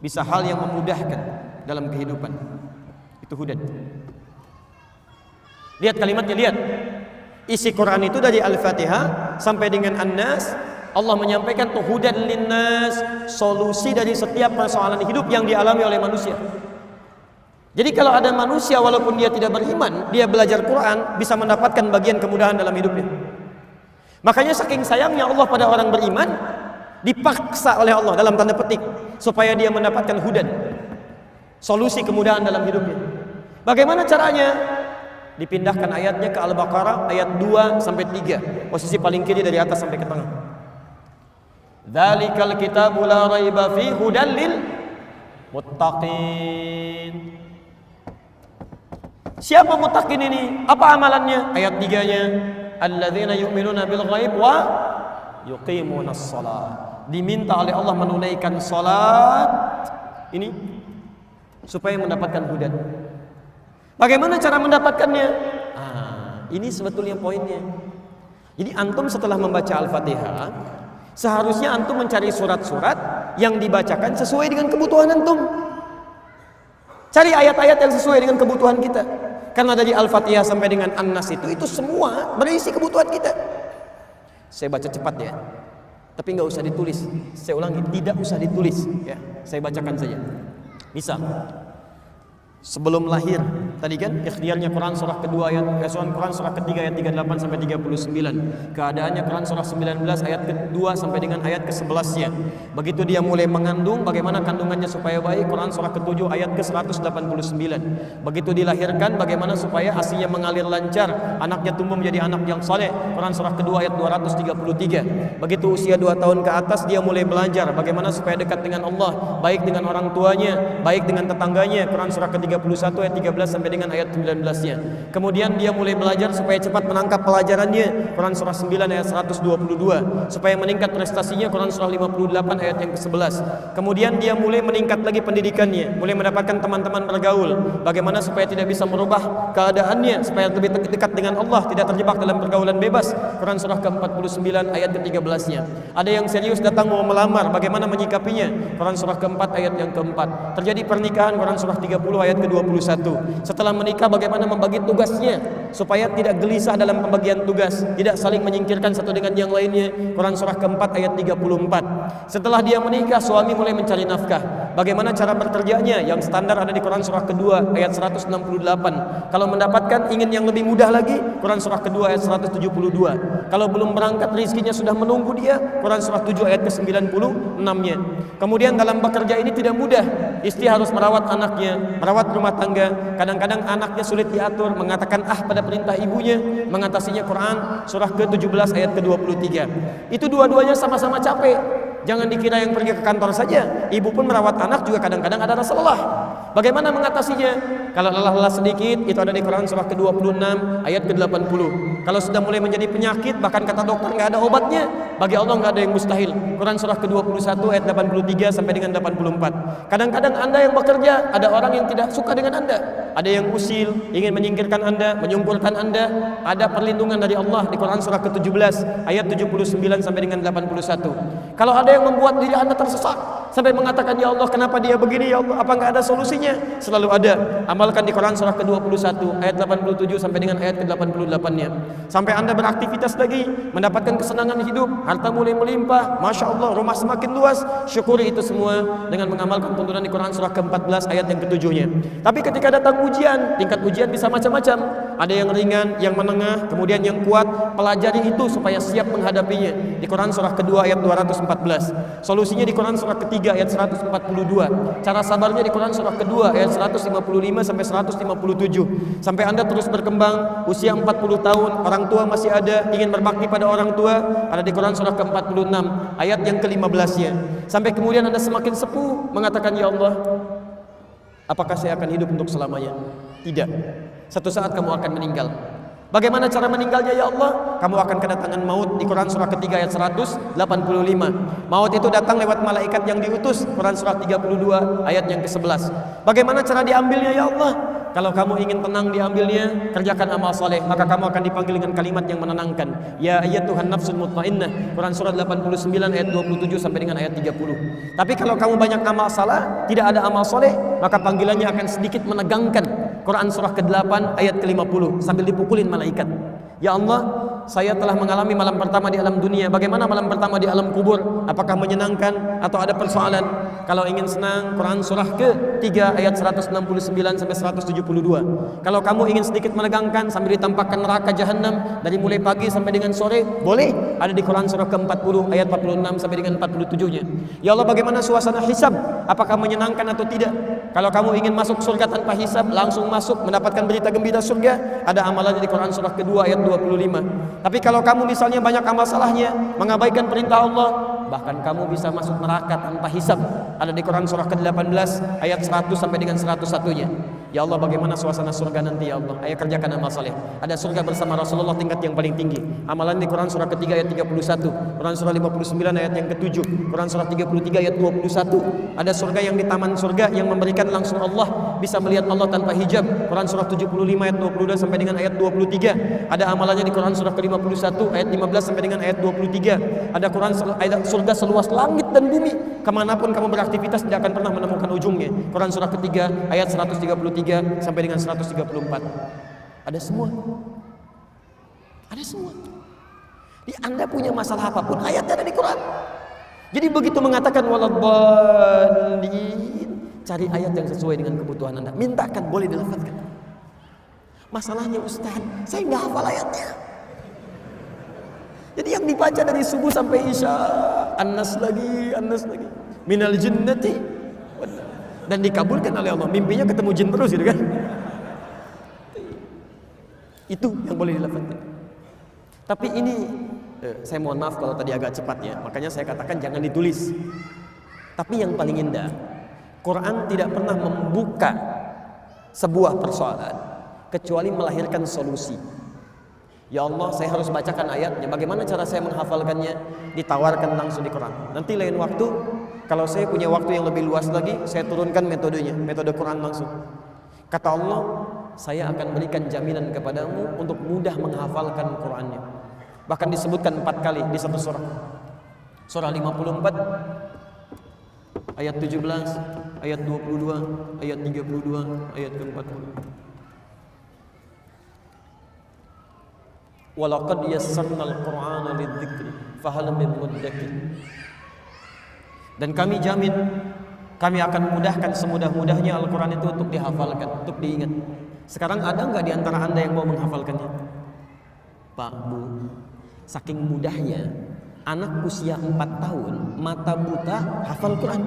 bisa hal yang memudahkan dalam kehidupan. Itu hudan. Lihat kalimatnya, lihat. Isi Quran itu dari Al-Fatihah sampai dengan An-Nas, Allah menyampaikan tuh hudan linnas, solusi dari setiap persoalan hidup yang dialami oleh manusia. Jadi kalau ada manusia walaupun dia tidak beriman, dia belajar Quran bisa mendapatkan bagian kemudahan dalam hidupnya. Makanya saking sayangnya Allah pada orang beriman, dipaksa oleh Allah dalam tanda petik supaya dia mendapatkan hudan, solusi kemudahan dalam hidupnya. Bagaimana caranya? Dipindahkan ayatnya ke Al-Baqarah ayat 2 sampai 3, posisi paling kiri dari atas sampai ke tengah. Dzalikal kitabu la raiba fi hudal lil muttaqin. Siapa muttaqin ini? Apa amalannya? Ayat 3-nya, alladzina yu'minuna bil ghaib wa yuqimunas shalah. Diminta oleh Allah menunaikan salat ini supaya mendapatkan hudan. Bagaimana cara mendapatkannya? Ini sebetulnya poinnya. Jadi antum setelah membaca Al-Fatihah, seharusnya antum mencari surat-surat yang dibacakan sesuai dengan kebutuhan antum. Cari ayat-ayat yang sesuai dengan kebutuhan kita. Karena dari Al-Fatihah sampai dengan An-Nas itu semua berisi kebutuhan kita. Saya baca cepat ya, tapi nggak usah ditulis. Saya ulangi, tidak usah ditulis ya. Saya bacakan saja. Misal, sebelum lahir tadi kan ikhtiarnya Quran surah kedua ayat Quran surah ketiga ayat 38 sampai 39. Keadaannya Quran surah 19 ayat kedua sampai dengan ayat ke-11-nya. Begitu dia mulai mengandung, bagaimana kandungannya supaya baik, Quran surah ke-7 ayat ke-189. Begitu dilahirkan, bagaimana supaya ASInya mengalir lancar, anaknya tumbuh menjadi anak yang saleh, Quran surah kedua ayat 233. Begitu usia 2 tahun ke atas, dia mulai belajar bagaimana supaya dekat dengan Allah, baik dengan orang tuanya, baik dengan tetangganya, Quran surah ke-31 ayat 13 sampai dengan ayat 19-nya. Kemudian dia mulai belajar supaya cepat menangkap pelajarannya, Quran surah 9 ayat 122. Supaya meningkat prestasinya, Quran surah 58 ayat yang ke-11. Kemudian dia mulai meningkat lagi pendidikannya, mulai mendapatkan teman-teman bergaul, bagaimana supaya tidak bisa merubah keadaannya, supaya lebih dekat dengan Allah, tidak terjebak dalam pergaulan bebas, Quran surah ke-49 ayat ke-13-nya. Ada yang serius datang mau melamar, bagaimana menyikapinya, Quran surah ke-4 ayat yang ke-4. Terjadi pernikahan, Quran surah 30 ayat ke-21. Setelah menikah, bagaimana membagi tugasnya supaya tidak gelisah dalam pembagian tugas, tidak saling menyingkirkan satu dengan yang lainnya, Quran surah ke-4 ayat 34. Setelah dia menikah, suami mulai mencari nafkah, bagaimana cara bekerjanya, yang standar ada di Quran surah kedua ayat 168. Kalau mendapatkan ingin yang lebih mudah lagi, Quran surah kedua ayat 172. Kalau belum berangkat, rizkinya sudah menunggu dia, Quran surah 7 ayat ke-96-nya. Kemudian dalam bekerja ini tidak mudah, istri harus merawat anaknya, merawat rumah tangga. Kadang-kadang anaknya sulit diatur, mengatakan pada perintah ibunya, mengatasinya, Quran surah ke-17 ayat ke-23. Itu dua-duanya sama-sama capek. Jangan dikira yang pergi ke kantor saja, ibu pun merawat anak juga kadang-kadang ada rasa lelah. Bagaimana mengatasinya? Kalau lelah-lelah sedikit, itu ada di Quran surah ke-26 ayat ke-80. Kalau sudah mulai menjadi penyakit, bahkan kata dokter nggak ada obatnya, bagi Allah nggak ada yang mustahil. Quran surah ke-21 ayat 83 sampai dengan 84. Kadang-kadang Anda yang bekerja, ada orang yang tidak suka dengan Anda, ada yang usil, ingin menyingkirkan Anda, menyungkurkan Anda. Ada perlindungan dari Allah di Quran surah ke-17 ayat 79 sampai dengan 81. Kalau ada yang membuat diri Anda tersesat sampai mengatakan, ya Allah kenapa dia begini, ya Allah apa nggak ada solusinya, selalu ada. Amalkan di Quran surah ke-21 ayat 87 sampai dengan ayat ke-88-nya. Sampai Anda beraktivitas lagi, mendapatkan kesenangan hidup, harta mulai melimpah, Masya Allah, rumah semakin luas, syukuri itu semua dengan mengamalkan tuntunan di Quran surah ke-14 ayat yang ke-7-nya. Tapi ketika datang ujian, tingkat ujian bisa macam-macam, ada yang ringan, yang menengah, kemudian yang kuat. Pelajari itu supaya siap menghadapinya di Quran surah kedua ayat 214. Solusinya di Quran surah ketiga ayat 142. Cara sabarnya di Quran surah kedua ayat 155 sampai 157. Sampai Anda terus berkembang, usia 40 tahun, orang tua masih ada, ingin berbakti pada orang tua, ada di Quran surah ke-46 ayat yang ke-15-nya. Sampai kemudian Anda semakin sepuh mengatakan, ya Allah, apakah saya akan hidup untuk selamanya? Tidak. Satu saat kamu akan meninggal. Bagaimana cara meninggalnya, ya Allah? Kamu akan kedatangan maut di Quran surah ketiga ayat 185. Maut itu datang lewat malaikat yang diutus, Quran surah 32 ayat yang ke-11. Bagaimana cara diambilnya, ya Allah? Kalau kamu ingin tenang diambilnya, kerjakan amal soleh, maka kamu akan dipanggil dengan kalimat yang menenangkan. Ya ayyatuhan nafsul mutmainnah, Quran surah 89 ayat 27 sampai dengan ayat 30. Tapi kalau kamu banyak amal salah, tidak ada amal soleh, maka panggilannya akan sedikit menegangkan. Quran surah ke-8 ayat ke-50 sambil dipukulin malaikat. Ya Allah, saya telah mengalami malam pertama di alam dunia. Bagaimana malam pertama di alam kubur? Apakah menyenangkan atau ada persoalan? Kalau ingin senang, Quran surah ke-3 ayat 169 sampai 172. Kalau kamu ingin sedikit menegangkan sambil ditampakkan neraka jahanam dari mulai pagi sampai dengan sore, boleh. Ada di Quran surah ke-40 ayat 46 sampai dengan 47-nya. Ya Allah, bagaimana suasana hisab? Apakah menyenangkan atau tidak? Kalau kamu ingin masuk surga tanpa hisab, langsung masuk mendapatkan berita gembira surga, ada amalannya di Quran surah kedua ayat 25. Tapi kalau kamu misalnya banyak amal salahnya, mengabaikan perintah Allah, bahkan kamu bisa masuk neraka tanpa hisab. Ada di Quran surah ke-18 ayat 100 sampai dengan 101-nya. Ya Allah, bagaimana suasana surga nanti ya Allah? Ayo kerjakan amal saleh. Ada surga bersama Rasulullah tingkat yang paling tinggi. Amalan di Quran surah ketiga ayat 31, Quran surah 59 ayat yang ke-7, Quran surah 33 ayat 21. Ada surga yang di taman surga yang memberikan langsung Allah, bisa melihat Allah tanpa hijab. Quran surah 75 ayat 22 sampai dengan ayat 23. Ada amalannya di Quran surah ke-51 ayat 15 sampai dengan ayat 23. Ada surga seluas langit dan bumi. Kemanapun kamu beraktivitas tidak akan pernah menemukan ujungnya. Quran surah ketiga ayat 133 sampai dengan 134. Ada semua. Ada semua. Di Anda punya masalah apapun, ayatnya ada di Quran. Jadi begitu mengatakan waladhdallin, cari ayat yang sesuai dengan kebutuhan Anda. Mintakan, boleh dilafazkan. Masalahnya Ustaz, saya nggak hafal ayatnya. Jadi yang dibaca dari subuh sampai isya, An-Nas lagi, minal jinnati, dan dikabulkan oleh Allah. Mimpinya ketemu jin terus gitu kan. Itu yang boleh dilafazkan. Tapi ini saya mohon maaf kalau tadi agak cepat ya. Makanya saya katakan jangan ditulis. Tapi yang paling indah, Quran tidak pernah membuka sebuah persoalan kecuali melahirkan solusi. Ya Allah, saya harus bacakan ayatnya. Bagaimana cara saya menghafalkannya? Ditawarkan langsung di Quran. Nanti lain waktu, kalau saya punya waktu yang lebih luas lagi, saya turunkan metodenya, metode Quran langsung. Kata Allah, saya akan berikan jaminan kepadamu untuk mudah menghafalkan Qurannya. Bahkan disebutkan 4 kali di satu surah. Surah 54 ayat 17, ayat 22, ayat 32, ayat ke-40. Walaqad yassarnal Qur'ana lidzikri fahal min muddakir. Dan kami jamin, kami akan mudahkan semudah-mudahnya Al-Quran itu untuk dihafalkan, untuk diingat. Sekarang ada nggak di antara Anda yang mau menghafalkannya? Pak, Bu, saking mudahnya, anak usia 4 tahun, mata buta, hafal Quran.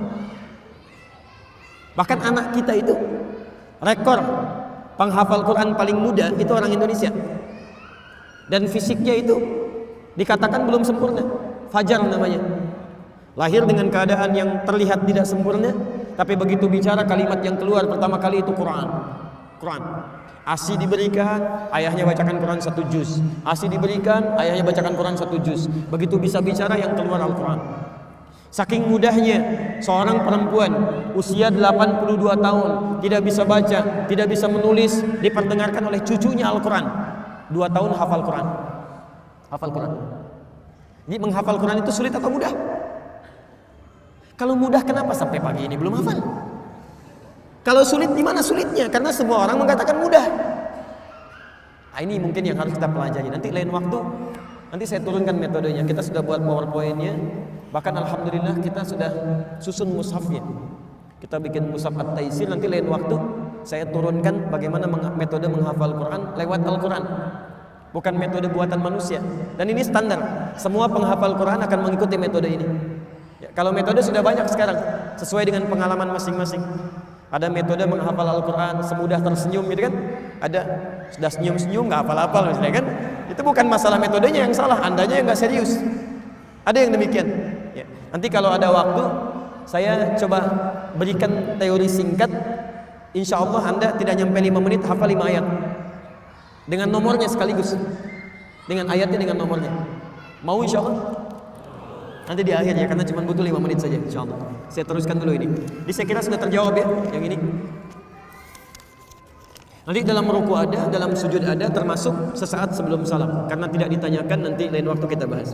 Bahkan anak kita itu, rekor penghafal Quran paling muda itu orang Indonesia. Dan fisiknya itu dikatakan belum sempurna. Fajar namanya. Lahir dengan keadaan yang terlihat tidak sempurna, tapi begitu bicara kalimat yang keluar pertama kali itu Quran. ASI diberikan, ayahnya bacakan Quran 1 juz. ASI diberikan, ayahnya bacakan Quran 1 juz. Begitu bisa bicara yang keluar Al-Quran. Saking mudahnya seorang perempuan usia 82 tahun tidak bisa baca, tidak bisa menulis, diperdengarkan oleh cucunya Al-Quran. 2 tahun hafal Quran. Hafal Quran. Jadi menghafal Quran itu sulit atau mudah? Kalau mudah kenapa sampai pagi ini belum hafal? Kalau sulit di mana sulitnya? Karena semua orang mengatakan mudah. Nah, ini mungkin yang harus kita pelajari. Nanti lain waktu, nanti saya turunkan metodenya. Kita sudah buat PowerPoint-nya. Bahkan alhamdulillah kita sudah susun mushafnya. Kita bikin mushaf At-Taisir. Nanti lain waktu saya turunkan bagaimana metode menghafal Quran lewat Al-Quran. Bukan metode buatan manusia. Dan ini standar. Semua penghafal Quran akan mengikuti metode ini. Ya, kalau metode sudah banyak sekarang, sesuai dengan pengalaman masing-masing. Ada metode menghafal Al-Quran semudah tersenyum gitu kan. Ada sudah senyum-senyum gak hafal-hafal misalnya kan. Itu bukan masalah metodenya yang salah, andanya yang gak serius. Ada yang demikian ya. Nanti kalau ada waktu saya coba berikan teori singkat. Insya Allah Anda tidak nyampe 5 menit hafal 5 ayat dengan nomornya sekaligus, dengan ayatnya, dengan nomornya. Mau insya Allah? Nanti di akhir ya, karena cuma butuh 5 menit saja insya Allah. Saya teruskan dulu ini. Jadi saya kira sudah terjawab ya yang ini. Nanti dalam ruku ada, dalam sujud ada, termasuk sesaat sebelum salam. Karena tidak ditanyakan, nanti lain waktu kita bahas.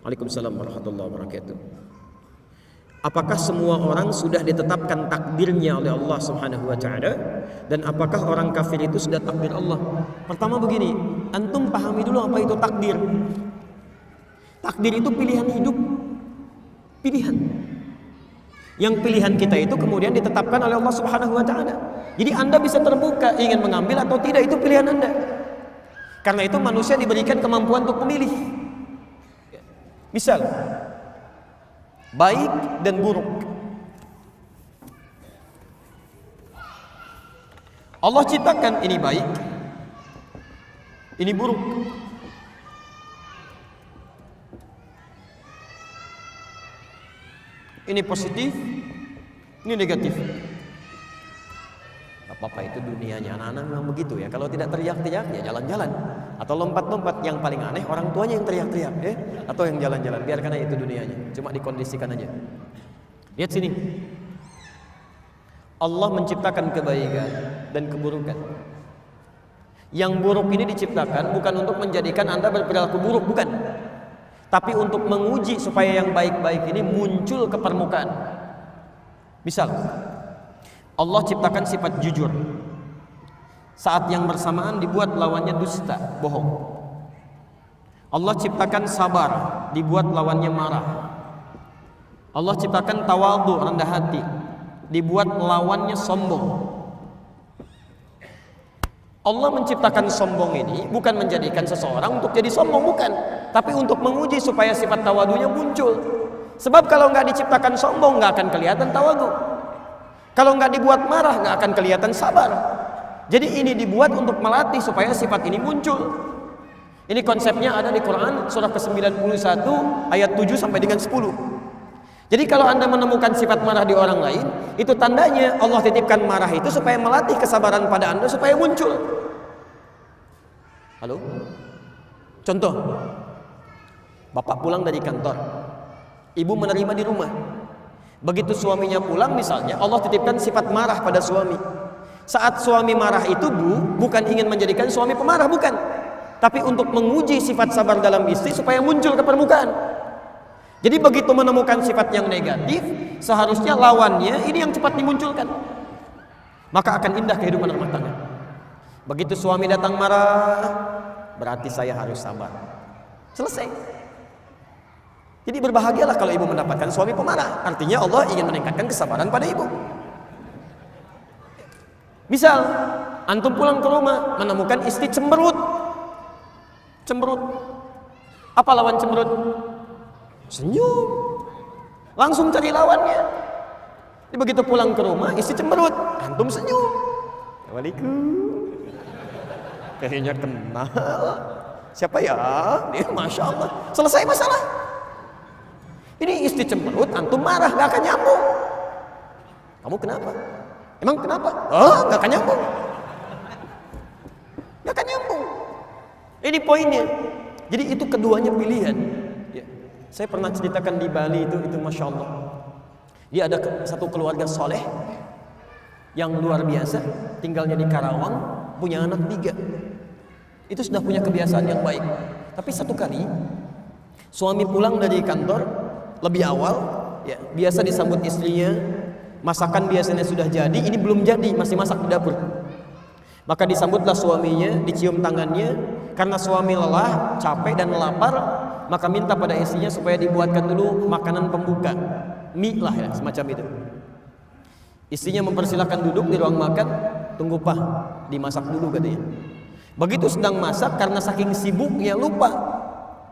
Waalaikumsalam warahmatullahi wabarakatuh. Apakah semua orang sudah ditetapkan takdirnya oleh Allah Subhanahu wa taala, dan apakah orang kafir itu sudah takdir Allah? Pertama begini, antum pahami dulu apa itu takdir. Takdir itu pilihan hidup. Pilihan. Yang pilihan kita itu kemudian ditetapkan oleh Allah Subhanahu wa taala. Jadi Anda bisa terbuka ingin mengambil atau tidak, itu pilihan Anda. Karena itu manusia diberikan kemampuan untuk memilih. Misal, baik dan buruk. Allah ciptakan ini baik, ini buruk. Ini positif, ini negatif. Apa-apa itu dunianya, anak-anak memang begitu ya. Kalau tidak teriak-teriak ya jalan-jalan, atau lompat-lompat. Yang paling aneh orang tuanya yang teriak-teriak, atau yang jalan-jalan. Biarkan aja itu dunianya, cuma dikondisikan aja. Lihat sini, Allah menciptakan kebaikan dan keburukan. Yang buruk ini diciptakan bukan untuk menjadikan Anda berperilaku buruk, bukan, tapi untuk menguji supaya yang baik-baik ini muncul ke permukaan. Misal, Allah ciptakan sifat jujur. Saat yang bersamaan dibuat lawannya dusta, bohong. Allah ciptakan sabar, dibuat lawannya marah. Allah ciptakan tawadhu, rendah hati, dibuat lawannya sombong. Allah menciptakan sombong ini bukan menjadikan seseorang untuk jadi sombong, bukan, tapi untuk menguji supaya sifat tawadhunya muncul. Sebab kalau nggak diciptakan sombong, nggak akan kelihatan tawadhu. Kalau nggak dibuat marah, nggak akan kelihatan sabar. Jadi ini dibuat untuk melatih supaya sifat ini muncul. Ini konsepnya ada di Quran surah ke-91 ayat 7 sampai dengan 10. Jadi kalau Anda menemukan sifat marah di orang lain, itu tandanya Allah titipkan marah itu supaya melatih kesabaran pada Anda supaya muncul. Halo? Contoh, bapak pulang dari kantor, ibu menerima di rumah. Begitu suaminya pulang misalnya, Allah titipkan sifat marah pada suami. Saat suami marah itu bukan ingin menjadikan suami pemarah, bukan, tapi untuk menguji sifat sabar dalam istri supaya muncul ke permukaan. Jadi begitu menemukan sifat yang negatif, seharusnya lawannya ini yang cepat dimunculkan, maka akan indah kehidupan rumah tangga. Begitu suami datang marah, berarti saya harus sabar. Selesai. Jadi berbahagialah kalau ibu mendapatkan suami pemarah. Artinya Allah ingin meningkatkan kesabaran pada ibu. Misal, antum pulang ke rumah menemukan istri cemberut. Cemberut. Apa lawan cemberut? Senyum. Langsung cari lawannya. Jadi begitu pulang ke rumah, istri cemberut, antum senyum. Assalamualaikum. Kayaknya kenal. Siapa ya? Dia, Masya Allah. Selesai masalah. Ini istri cemberut, antum marah, gak akan nyambung. Kamu kenapa? Emang kenapa? Oh, gak akan nyambung. Gak akan nyambung. Ini poinnya. Jadi itu keduanya pilihan. Ya. Saya pernah ceritakan di Bali itu Masya Allah. Dia ada satu keluarga soleh yang luar biasa, tinggalnya di Karawang, punya anak 3. Itu sudah punya kebiasaan yang baik. Tapi satu kali suami pulang dari kantor lebih awal, ya, biasa disambut istrinya, masakan biasanya sudah jadi, ini belum jadi, masih masak di dapur. Maka disambutlah suaminya, dicium tangannya, karena suami lelah, capek dan lapar, maka minta pada istrinya supaya dibuatkan dulu makanan pembuka, mie lah ya, semacam itu. Istrinya mempersilahkan duduk di ruang makan, tunggu pak, dimasak dulu katanya. Begitu sedang masak, karena saking sibuknya lupa,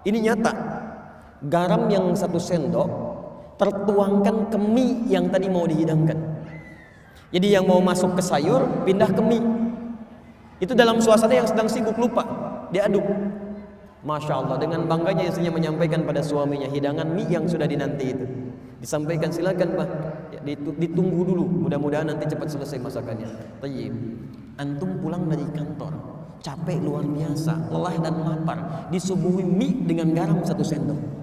ini nyata. Garam yang 1 sendok tertuangkan ke mie yang tadi mau dihidangkan. Jadi yang mau masuk ke sayur pindah ke mie. Itu dalam suasana yang sedang sibuk, lupa, diaduk. Masya Allah, dengan bangganya istrinya menyampaikan pada suaminya hidangan mie yang sudah dinanti itu. Disampaikan, silakan pak, ya, ditunggu dulu, mudah-mudahan nanti cepat selesai masakannya. Tayyib. Antum pulang dari kantor, capek luar biasa, lelah dan lapar, disuguhi mie dengan garam 1 sendok.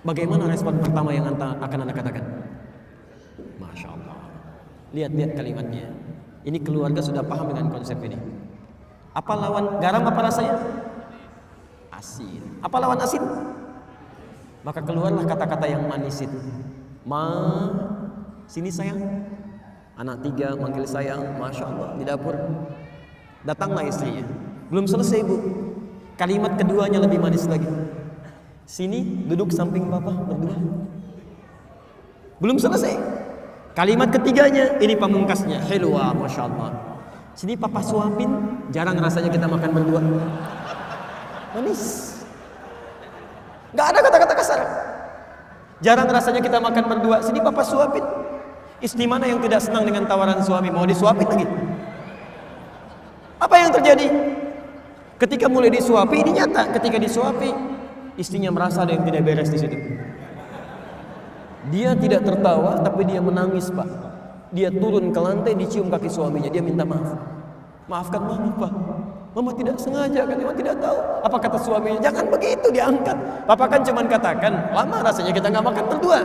Bagaimana respon pertama yang akan Anda katakan? Masya Allah. Lihat-lihat kalimatnya. Ini keluarga sudah paham dengan konsep ini. Apa lawan garam, apa rasanya? Asin. Apa lawan asin? Maka keluarlah kata-kata yang manis itu. Sini sayang. Anak 3 manggil sayang. Masya Allah, di dapur. Datanglah istrinya. Belum selesai bu. Kalimat keduanya lebih manis lagi. Sini, duduk samping papa berdua. Belum selesai. Kalimat ketiganya, ini pamungkasnya. Helwa, Masya Allah. Sini papa suapin, jarang rasanya kita makan berdua. Manis. Gak ada kata-kata kasar. Jarang rasanya kita makan berdua. Sini papa suapin. Istri mana yang tidak senang dengan tawaran suami? Mau disuapin lagi. Apa yang terjadi? Ketika mulai disuapi, ini nyata. Ketika disuapi, istrinya merasa ada yang tidak beres di situ. Dia tidak tertawa, tapi dia menangis, Pak. Dia turun ke lantai, dicium kaki suaminya. Dia minta maaf. Maafkan mama, Pak. Mama tidak sengaja, kan? Mama tidak tahu. Apa kata suaminya? Jangan begitu, diangkat. Papa kan cuman katakan, lama rasanya kita nggak makan berdua.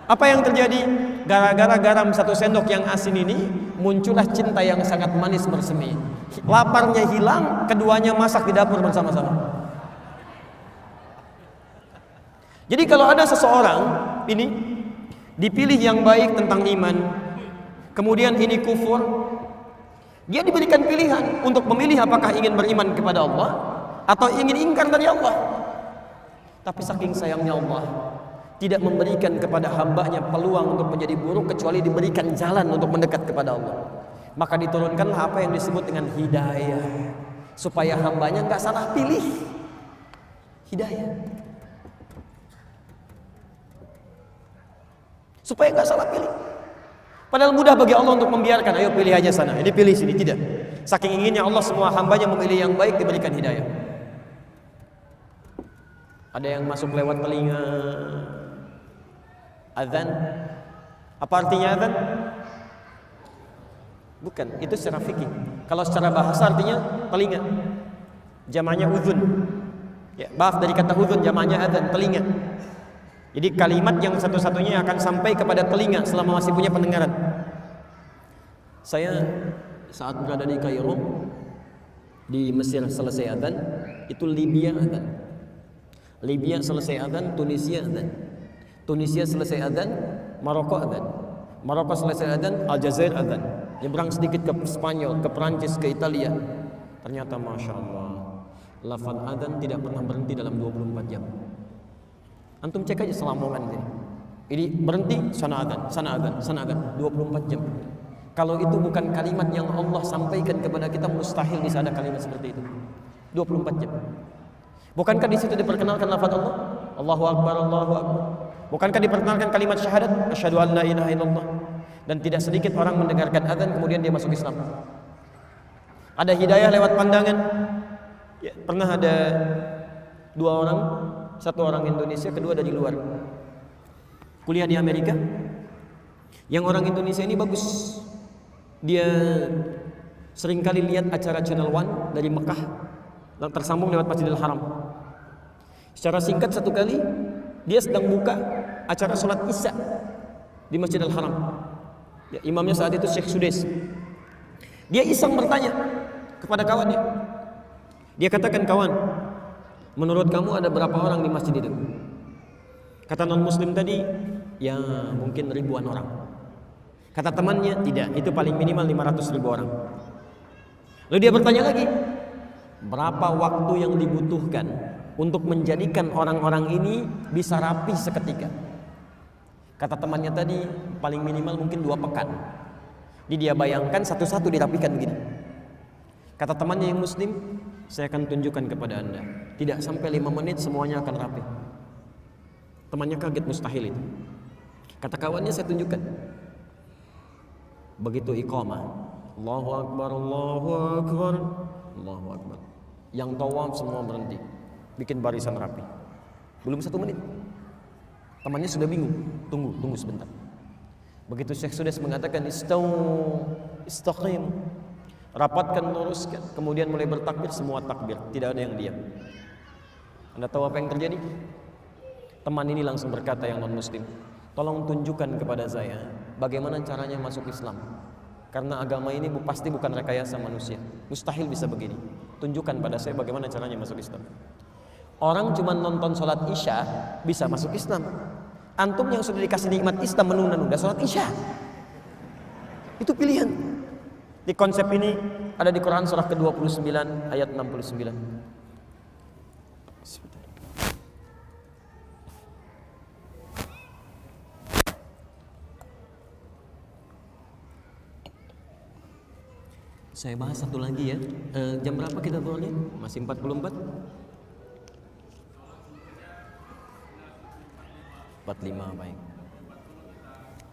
Apa yang terjadi? Gara-gara garam 1 sendok yang asin ini, muncullah cinta yang sangat manis bersemi. Laparnya hilang, keduanya masak di dapur bersama-sama. Jadi kalau ada seseorang ini dipilih yang baik tentang iman, kemudian ini kufur, dia diberikan pilihan untuk memilih apakah ingin beriman kepada Allah atau ingin ingkar dari Allah. Tapi saking sayangnya Allah tidak memberikan kepada hambanya peluang untuk menjadi buruk kecuali diberikan jalan untuk mendekat kepada Allah. Maka diturunkanlah apa yang disebut dengan hidayah, supaya hambanya nggak salah pilih. Hidayah, supaya nggak salah pilih. Padahal mudah bagi Allah untuk membiarkan, ayo pilih aja sana, ini pilih sini, tidak. Saking inginnya Allah semua hambanya memilih yang baik, diberikan hidayah. Ada yang masuk lewat telinga. Azan, apa artinya azan? Bukan, itu secara fikih. Kalau secara bahasa artinya telinga. Jamaknya uzun. Ya, maaf dari kata uzun, jamaknya azan, telinga. Jadi kalimat yang satu-satunya akan sampai kepada telinga selama masih punya pendengaran. Saya saat berada di Kairo, di Mesir selesai adzan, itu Libya adzan. Libya selesai adzan, Tunisia adzan. Tunisia selesai adzan, Maroko adzan. Maroko selesai adzan, Aljazair adzan. Nyebrang sedikit ke Spanyol, ke Perancis, ke Italia. Ternyata Masya Allah, lafaz adzan tidak pernah berhenti dalam 24 jam. Antum cek aja Selamongan ini. Ini berhenti, sana adzan, sana adzan, sana adzan, 24 jam. Kalau itu bukan kalimat yang Allah sampaikan kepada kita, mustahil bisa ada kalimat seperti itu. 24 jam. Bukankah di situ diperkenalkan lafaz Allah? Allahu Akbar, Allahu Akbar. Bukankah diperkenalkan kalimat syahadat? Asyhadu an la ilaha illallah. Dan tidak sedikit orang mendengarkan adzan kemudian dia masuk Islam. Ada hidayah lewat pandangan. Ya, pernah ada 2 orang, 1 orang Indonesia, kedua dari luar. Kuliah di Amerika. Yang orang Indonesia ini bagus. Dia seringkali lihat acara Channel One dari Mekah, tersambung lewat Masjidil Haram. Secara singkat satu kali dia sedang buka acara sholat Isya di Masjidil Haram. Ya, imamnya saat itu Syekh Sudais. Dia iseng bertanya kepada kawannya. Dia katakan, kawan, menurut kamu ada berapa orang di masjid itu? Kata non muslim tadi, ya mungkin ribuan orang. Kata temannya, tidak, itu paling minimal 500.000 orang. Lalu dia bertanya lagi, berapa waktu yang dibutuhkan untuk menjadikan orang-orang ini bisa rapi seketika? Kata temannya tadi, paling minimal mungkin 2 pekan. Jadi dia bayangkan satu-satu dirapikan begini. Kata temannya yang muslim, saya akan tunjukkan kepada anda, tidak sampai 5 menit semuanya akan rapi. Temannya kaget, mustahil itu. Kata kawannya, saya tunjukkan. Begitu iqamah, Allahu Akbar, Allahu Akbar, Allahu Akbar, yang tawaf semua berhenti, bikin barisan rapi. Belum 1 menit, temannya sudah bingung. Tunggu sebentar. Begitu Syekh Sudais mengatakan istaw, istaqim, rapatkan, luruskan, kemudian mulai bertakbir, semua takbir, tidak ada yang diam. Anda tahu apa yang terjadi? Teman ini langsung berkata, yang non muslim, tolong tunjukkan kepada saya bagaimana caranya masuk Islam, karena agama ini pasti bukan rekayasa manusia, mustahil bisa begini. Tunjukkan pada saya bagaimana caranya masuk Islam. Orang cuma nonton sholat Isya bisa masuk Islam. Antum yang sudah dikasih nikmat Islam menunda-nunda sholat Isya, itu pilihan. Di konsep ini ada di Quran surah ke-29 ayat 69. Saya bahas satu lagi ya. Jam berapa kita boleh? Masih 44? 45, baik.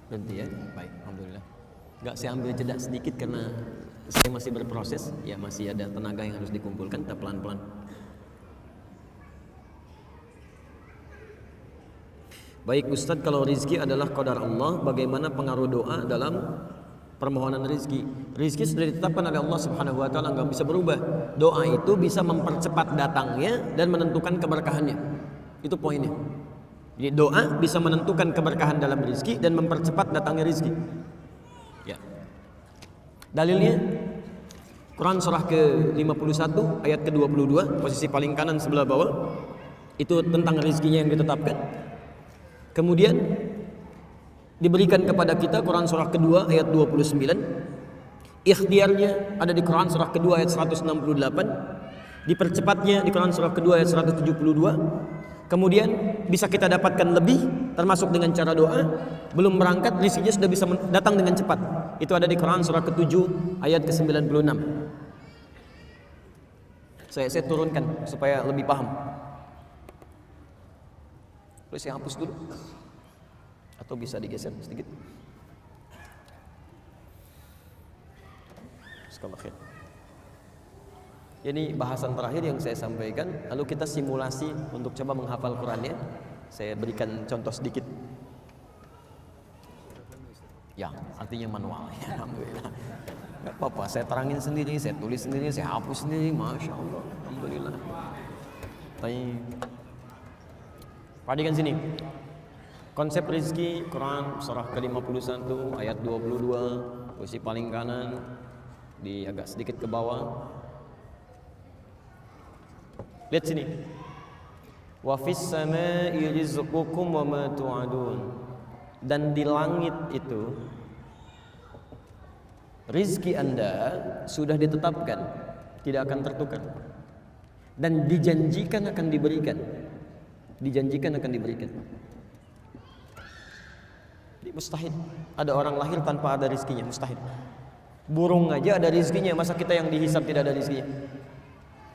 Berhenti ya? Baik, alhamdulillah. Enggak, saya ambil jeda sedikit karena saya masih berproses, ya masih ada tenaga yang harus dikumpulkan, kita pelan-pelan. Baik Ustadz, kalau rizki adalah qadar Allah, bagaimana pengaruh doa dalam permohonan rizki? Rizki sudah ditetapkan oleh Allah Subhanahu wa taala, enggak bisa berubah. Doa itu bisa mempercepat datangnya dan menentukan keberkahannya. Itu poinnya. Jadi doa bisa menentukan keberkahan dalam rizki dan mempercepat datangnya rizki. Ya. Dalilnya Quran surah ke-51 ayat ke-22, posisi paling kanan sebelah bawah. Itu tentang rizkinya yang ditetapkan. Kemudian diberikan kepada kita Quran surah kedua ayat 29. Ikhtiarnya ada di Quran surah kedua ayat 168. Dipercepatnya di Quran surah kedua ayat 172. Kemudian bisa kita dapatkan lebih termasuk dengan cara doa. Belum berangkat rizkinya sudah bisa datang dengan cepat. Itu ada di Quran surah ke-7 ayat ke-96. Saya turunkan supaya lebih paham. Boleh saya hapus dulu? Atau bisa digeser sedikit? Bismillahirrahmanirrahim. Ini bahasan terakhir yang saya sampaikan. Lalu kita simulasi untuk coba menghafal Qurannya. Saya berikan contoh sedikit. Ya, artinya manual. Ya, alhamdulillah. Gak apa-apa, saya terangin sendiri, saya tulis sendiri, saya hapus sendiri. Masya Allah, alhamdulillah. Baik. Perhatikan sini. Konsep rizki Quran surah ke-51 ayat 22, posisi paling kanan, di agak sedikit ke bawah. Lihat sini. Wa fis samaa'i rizqukum wa ma tu'adun. Dan di langit itu rizki Anda sudah ditetapkan, tidak akan tertukar. Dan dijanjikan akan diberikan. Dijanjikan akan diberikan. Mustahil ada orang lahir tanpa ada rizkinya, mustahil. Burung aja ada rizkinya, masa kita yang dihisab tidak ada rizkinya?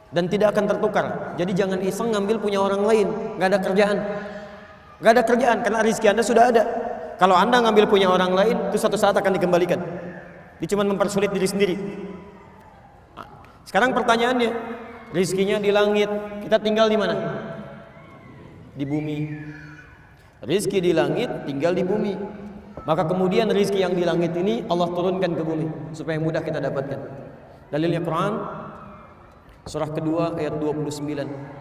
Dan tidak akan tertukar. Jadi jangan iseng ngambil punya orang lain. Gak ada kerjaan. Gak ada kerjaan karena rizki Anda sudah ada. Kalau Anda ngambil punya orang lain, itu suatu saat akan dikembalikan. Dia cuma mempersulit diri sendiri. Nah, sekarang pertanyaannya, rizkinya di langit, kita tinggal di mana? Di bumi. Rizki di langit, tinggal di bumi. Maka kemudian rizki yang di langit ini Allah turunkan ke bumi supaya mudah kita dapatkan. Dalilnya Quran surah kedua ayat 29,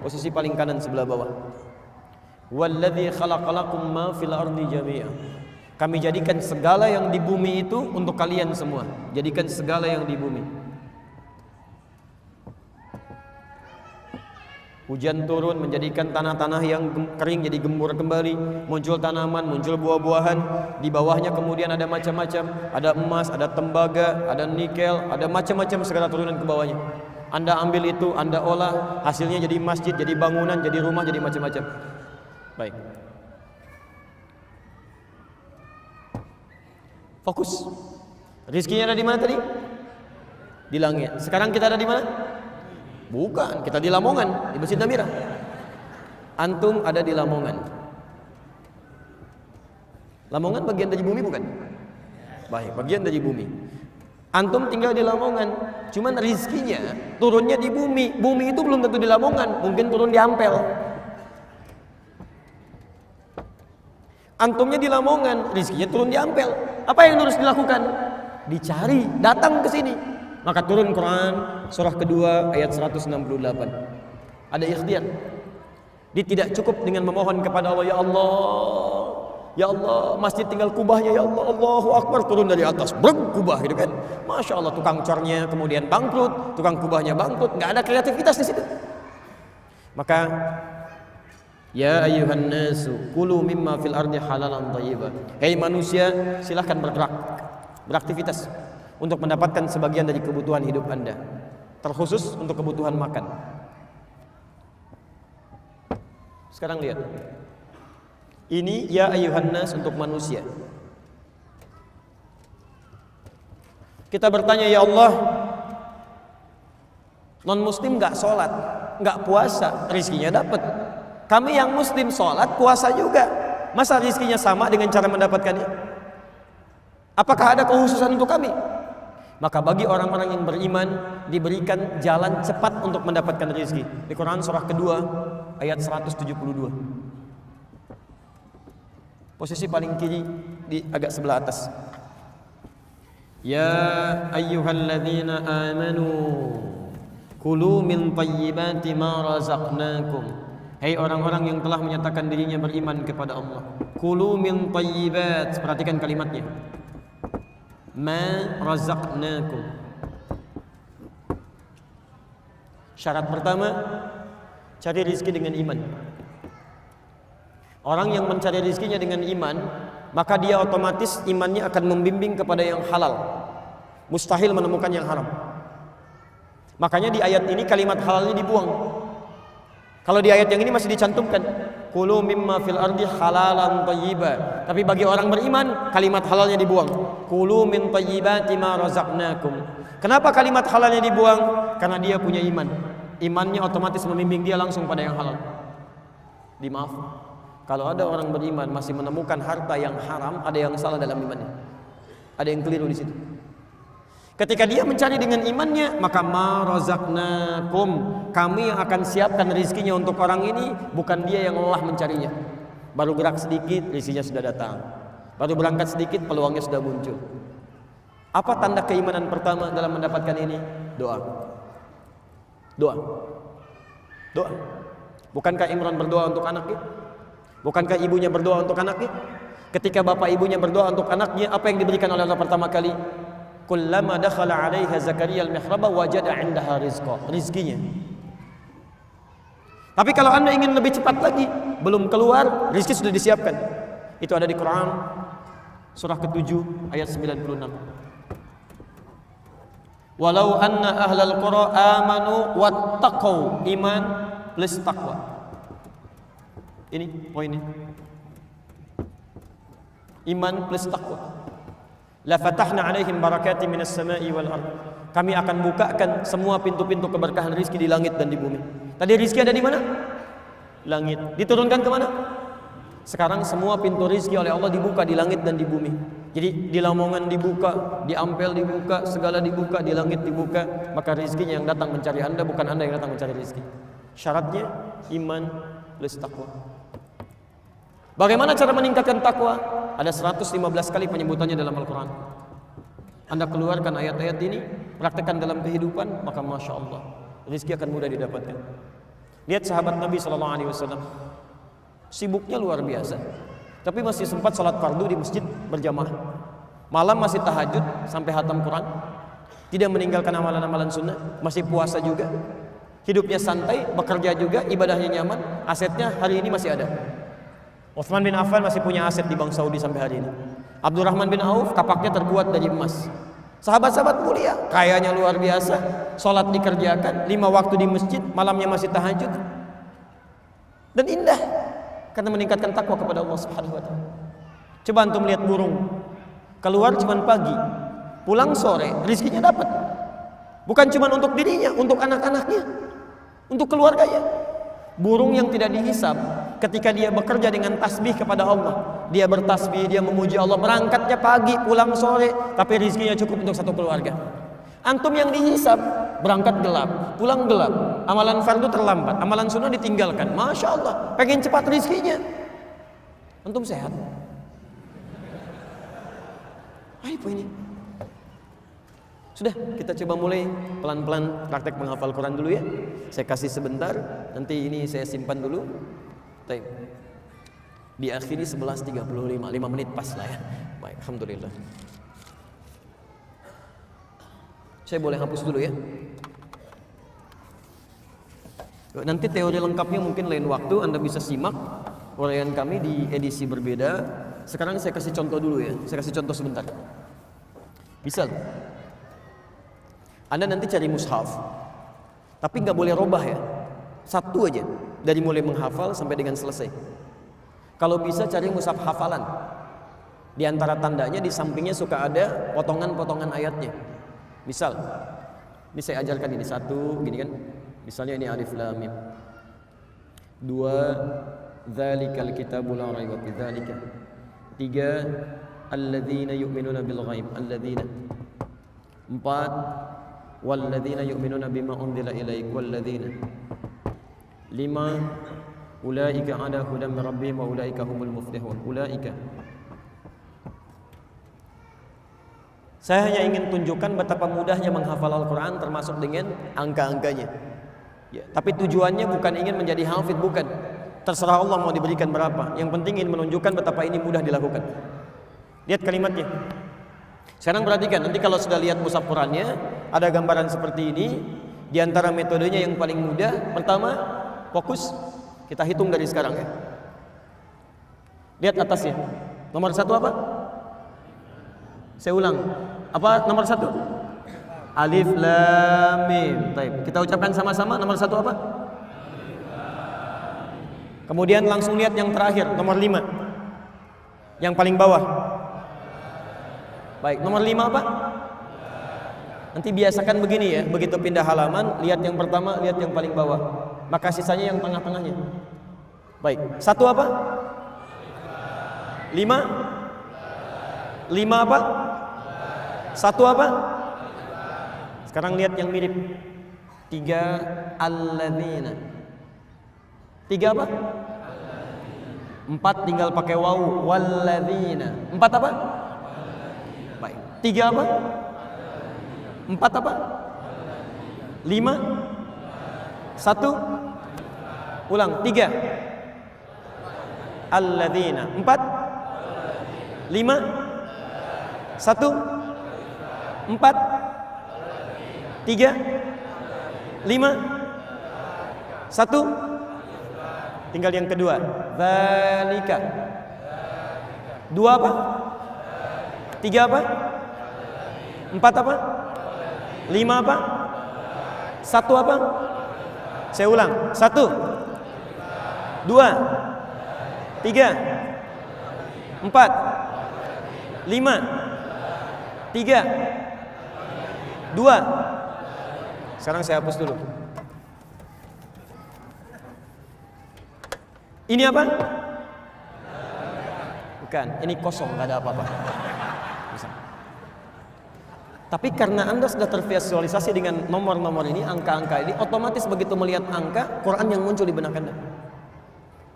posisi paling kanan sebelah bawah. Walladzi khalaqalakum ma fil ardi jami'a. Kami jadikan segala yang di bumi itu untuk kalian semua. Jadikan segala yang di bumi. Hujan turun menjadikan tanah-tanah yang kering jadi gembur kembali, muncul tanaman, muncul buah-buahan. Di bawahnya kemudian ada macam-macam, ada emas, ada tembaga, ada nikel, ada macam-macam segala turunan ke bawahnya. Anda ambil itu, Anda olah, hasilnya jadi masjid, jadi bangunan, jadi rumah, jadi macam-macam. Baik. Fokus. Rizkinya ada di mana tadi? Di langit. Sekarang kita ada di mana? Bukan, kita di Lamongan, di Masjid Namira. Antum ada di Lamongan. Lamongan bagian dari bumi bukan? Baik, bagian dari bumi. Antum tinggal di Lamongan, cuman rizkinya turunnya di bumi. Bumi itu belum tentu di Lamongan, mungkin turun di Ampel. Antumnya di Lamongan, rizkinya turun di Ampel. Apa yang harus dilakukan? Dicari, datang ke sini. Maka turun Quran surah kedua ayat 168. Ada ikhtiar. Dia tidak cukup dengan memohon kepada Allah, ya Allah, ya Allah, masjid tinggal kubahnya, ya Allah, Allahu Akbar, turun dari atas, breng, kubah gitu kan. Masya Allah, tukang cornya kemudian bangkrut, tukang kubahnya bangkrut, nggak ada kreativitas di situ. Maka ya ayyuhan nasu kulu mimma fil ardi halalan thayyiban. Hei manusia, silahkan bergerak, beraktivitas untuk mendapatkan sebagian dari kebutuhan hidup Anda, terkhusus untuk kebutuhan makan. Sekarang lihat. Ini ya ayyuhan nas untuk manusia. Kita bertanya, ya Allah, Non muslim nggak sholat, nggak puasa, rizkinya dapat. Kami yang muslim sholat, puasa juga, masa rizkinya sama dengan cara mendapatkannya? Apakah ada kekhususan untuk kami? Maka bagi orang-orang yang beriman diberikan jalan cepat untuk mendapatkan rizki. Di Quran surah kedua ayat 172. Posisi paling kiri di agak sebelah atas. Ya ayyuhalladzina amanu kulu min thayyibati ma razaqnakum. Hai orang-orang yang telah menyatakan dirinya beriman kepada Allah. Kulu min thayyibat, perhatikan kalimatnya. Ma razaqnakum. Syarat pertama, cari rizki dengan iman. Orang yang mencari rizkinya dengan iman, maka dia otomatis imannya akan membimbing kepada yang halal. Mustahil menemukan yang haram. Makanya di ayat ini kalimat halalnya dibuang. Kalau di ayat yang ini masih dicantumkan kulu mimma fil ardi halalan thayyiba. Tapi bagi orang beriman kalimat halalnya dibuang. Kulu min thayyibati ma razaqnakum. Kenapa kalimat halalnya dibuang? Karena dia punya iman. Imannya otomatis membimbing dia langsung pada yang halal. Dimaaf, kalau ada orang beriman masih menemukan harta yang haram, ada yang salah dalam imannya. Ada yang keliru di situ. Ketika dia mencari dengan imannya, maka ma razaqnakum, kami yang akan siapkan rizkinya untuk orang ini, bukan dia yang lelah mencarinya. Baru gerak sedikit, rizkinya sudah datang. Baru berangkat sedikit, peluangnya sudah muncul. Apa tanda keimanan pertama dalam mendapatkan ini? Doa. Doa. Doa. Bukankah Imran berdoa untuk anaknya? Bukankah ibunya berdoa untuk anaknya? Ketika bapak ibunya berdoa untuk anaknya, apa yang diberikan oleh Allah pertama kali? Kullama dakhala 'alaiha Zakaria al-mihraba wajada 'indaha rizqa, rizkinya. Tapi kalau Anda ingin lebih cepat lagi, belum keluar, rizki sudah disiapkan. Itu ada di Quran surah ke-7 ayat 96. Walau anna ahlal qura amanu wattaqau, iman plus taqwa. Ini poinnya. Iman plus taqwa. La fatahna alaihim barakatin minas sama'i wal ard. Kami akan bukakan semua pintu-pintu keberkahan rizki di langit dan di bumi. Tadi rizki ada di mana? Langit. Diturunkan ke mana? Sekarang semua pintu rizki oleh Allah dibuka di langit dan di bumi. Jadi di Lamongan dibuka, di Ampel dibuka, segala dibuka, di langit dibuka. Maka rizkinya yang datang mencari Anda, bukan Anda yang datang mencari rizki. Syaratnya iman plus takwa. Bagaimana cara meningkatkan takwa? Ada 115 kali penyebutannya dalam Al-Quran. Anda keluarkan ayat-ayat ini, praktekkan dalam kehidupan, maka Masya Allah, rizki akan mudah didapatkan. Lihat sahabat Nabi SAW, sibuknya luar biasa, tapi masih sempat sholat fardu di masjid berjamaah. Malam masih tahajud sampai khatam Quran, tidak meninggalkan amalan-amalan sunnah, masih puasa juga. Hidupnya santai, bekerja juga, ibadahnya nyaman, asetnya hari ini masih ada. Utsman bin Affan masih punya aset di Bank Saudi sampai hari ini. Abdurrahman bin Auf kapaknya terbuat dari emas. Sahabat-sahabat mulia, kayanya luar biasa, sholat dikerjakan, 5 waktu di masjid, malamnya masih tahajud, dan indah karena meningkatkan takwa kepada Allah Subhanahu wa taala. Coba antum lihat burung, keluar cuma pagi, pulang sore, rizkinya dapat. Bukan cuma untuk dirinya, untuk anak-anaknya, untuk keluarganya. Burung yang tidak dihisab, ketika dia bekerja dengan tasbih kepada Allah, dia bertasbih, dia memuji Allah, berangkatnya pagi, pulang sore, tapi rizkinya cukup untuk satu keluarga. Antum yang dihisab, berangkat gelap, pulang gelap, amalan fardu terlambat, amalan sunnah ditinggalkan. Masya Allah, pengen cepat rizkinya. Antum sehat? Apa ini? Sudah, kita coba mulai pelan-pelan praktek menghafal Quran dulu ya. Saya kasih sebentar, nanti ini saya simpan dulu. Diakhiri 11.35, 5 menit pas lah ya. Baik, alhamdulillah. Saya boleh hapus dulu ya. Nanti teori lengkapnya mungkin lain waktu Anda bisa simak uraian kami di edisi berbeda. Sekarang saya kasih contoh dulu ya. Saya kasih contoh sebentar. Misal Anda nanti cari mushaf, tapi nggak boleh robah ya. Satu aja, dari mulai menghafal sampai dengan selesai. Kalau bisa cari mushaf hafalan. Di antara tandanya di sampingnya suka ada potongan-potongan ayatnya. Misal, Ini saya ajarkan ini satu, gini kan. Misalnya ini alif lam mim. Dua, dzalikal kitabu la raiba fi dzalika. Tiga, alladzina yu'minuna bil ghaib. Alladzina. Empat, walladzina yu'minuna bima unzila ilaik. Walladzina. Lima, ulaika ala hudan min rabbihim wa ulaika humul muflihun. Ulaika. Saya hanya ingin tunjukkan betapa mudahnya menghafal Al-Quran termasuk dengan angka-angkanya. Ya, tapi tujuannya bukan ingin menjadi hafid, bukan. Terserah Allah mau diberikan berapa. Yang penting ingin menunjukkan betapa ini mudah dilakukan. Lihat kalimatnya. Sekarang perhatikan, nanti kalau sudah lihat mushaf Qurannya, ada gambaran seperti ini. Di antara metodenya yang paling mudah, pertama, fokus. Kita hitung dari sekarang ya. Lihat atasnya. Nomor satu apa? Saya ulang. Apa nomor satu? Alif lam mim. Baik, kita ucapkan sama-sama. Nomor satu apa? Kemudian langsung lihat yang terakhir, nomor 5. Yang paling bawah. Baik, nomor 5 apa? Nanti biasakan begini ya, begitu pindah halaman, lihat yang pertama, lihat yang paling bawah. Maka sisanya yang tengah-tengahnya. Baik, satu apa? 5. 5 apa? Satu apa? Sekarang lihat yang mirip. 3, alladzina. 3 apa? 4 tinggal pakai wawu, walladzina. 4 apa? Baik. 3 apa? 4 apa? 5. 1. Ulang. 3. Alladzina. 4. 5. 1. 4. 3. 5. 1. Tinggal yang kedua. Dzalika. 2 apa? 3 apa? 4 apa? 5 apa? 1 apa? Saya ulang. 1. 2. 3. 4. 5. 3. 2. Sekarang saya hapus dulu. Ini apa? Bukan, ini kosong, nggak ada apa-apa. Bisa. Tapi karena Anda sudah tervisualisasi dengan nomor-nomor ini, angka-angka ini, otomatis begitu melihat angka, Quran yang muncul di benak Anda.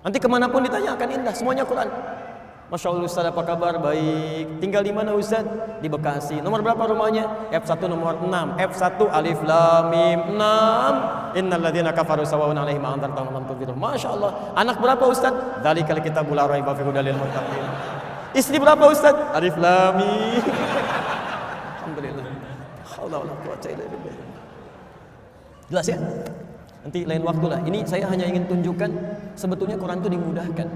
Nanti kemanapun ditanya akan indah, semuanya Quran. Masya Allah Ustaz, apa kabar? Baik. Tinggal di mana Ustaz? Di Bekasi. Nomor berapa rumahnya? F1 nomor 6. F1 alif lam mim 6. Innal ladzina kafaru sawa'un 'alaihim a'anzartahum lam tunzirhum. Masya Allah. Anak berapa Ustaz? Dzalikal kitabul la raiba fihi hudal lil muttaqin. Istri berapa Ustaz? Alif lam mim. Alhamdulillah. Haula wala quwwata illa billah. Jelas ya? Nanti lain waktu lah. Ini saya hanya ingin tunjukkan sebetulnya Quran itu dimudahkan.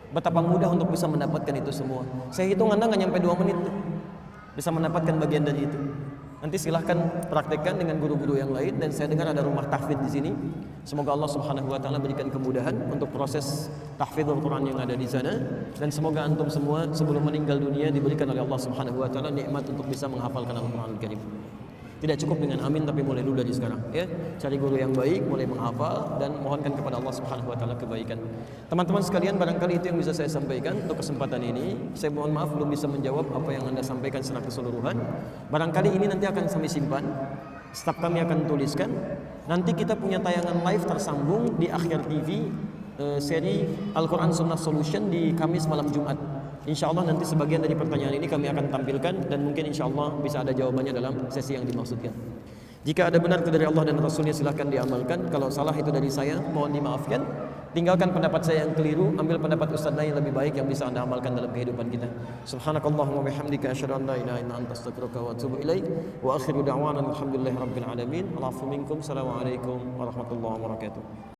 Betapa mudah untuk bisa mendapatkan itu semua. Saya hitung Anda nggak nyampe 2 menit tuh bisa mendapatkan bagian dari itu. Nanti silahkan praktekkan dengan guru-guru yang lain. Dan saya dengar ada rumah tahfidz di sini. Semoga Allah Subhanahu Wa Taala berikan kemudahan untuk proses tahfidzul Quran yang ada di sana. Dan semoga antum semua sebelum meninggal dunia diberikan oleh Allah Subhanahu Wa Taala nikmat untuk bisa menghafalkan Al-Quranul Karim. Tidak cukup dengan amin, tapi mulai dulu dari sekarang ya. Cari guru yang baik, mulai menghafal dan mohonkan kepada Allah Subhanahu wa taala kebaikan. Teman-teman sekalian, barangkali itu yang bisa saya sampaikan untuk kesempatan ini. Saya mohon maaf belum bisa menjawab apa yang Anda sampaikan secara keseluruhan. Barangkali ini nanti akan kami simpan. Staf kami akan tuliskan. Nanti kita punya tayangan live tersambung di Akhir TV seri Al-Quran Sunnah Solution di Kamis malam Jumat. Insya Allah nanti sebagian dari pertanyaan ini kami akan tampilkan dan mungkin insya Allah bisa ada jawabannya dalam sesi yang dimaksudkan. Jika ada benar itu dari Allah dan Rasulnya silahkan diamalkan. Kalau salah itu dari saya, mohon dimaafkan. Tinggalkan pendapat saya yang keliru, ambil pendapat Ustaz lain yang lebih baik yang bisa Anda amalkan dalam kehidupan kita. Subhanakallahumma wa bihamdika asyhadu an la ilaha illa anta astaghfiruka wa atubu ilaik. Wa akhiru da'wana alhamdulillahi rabbil alamin. Allahu minkum. Assalamualaikum warahmatullahi wabarakatuh.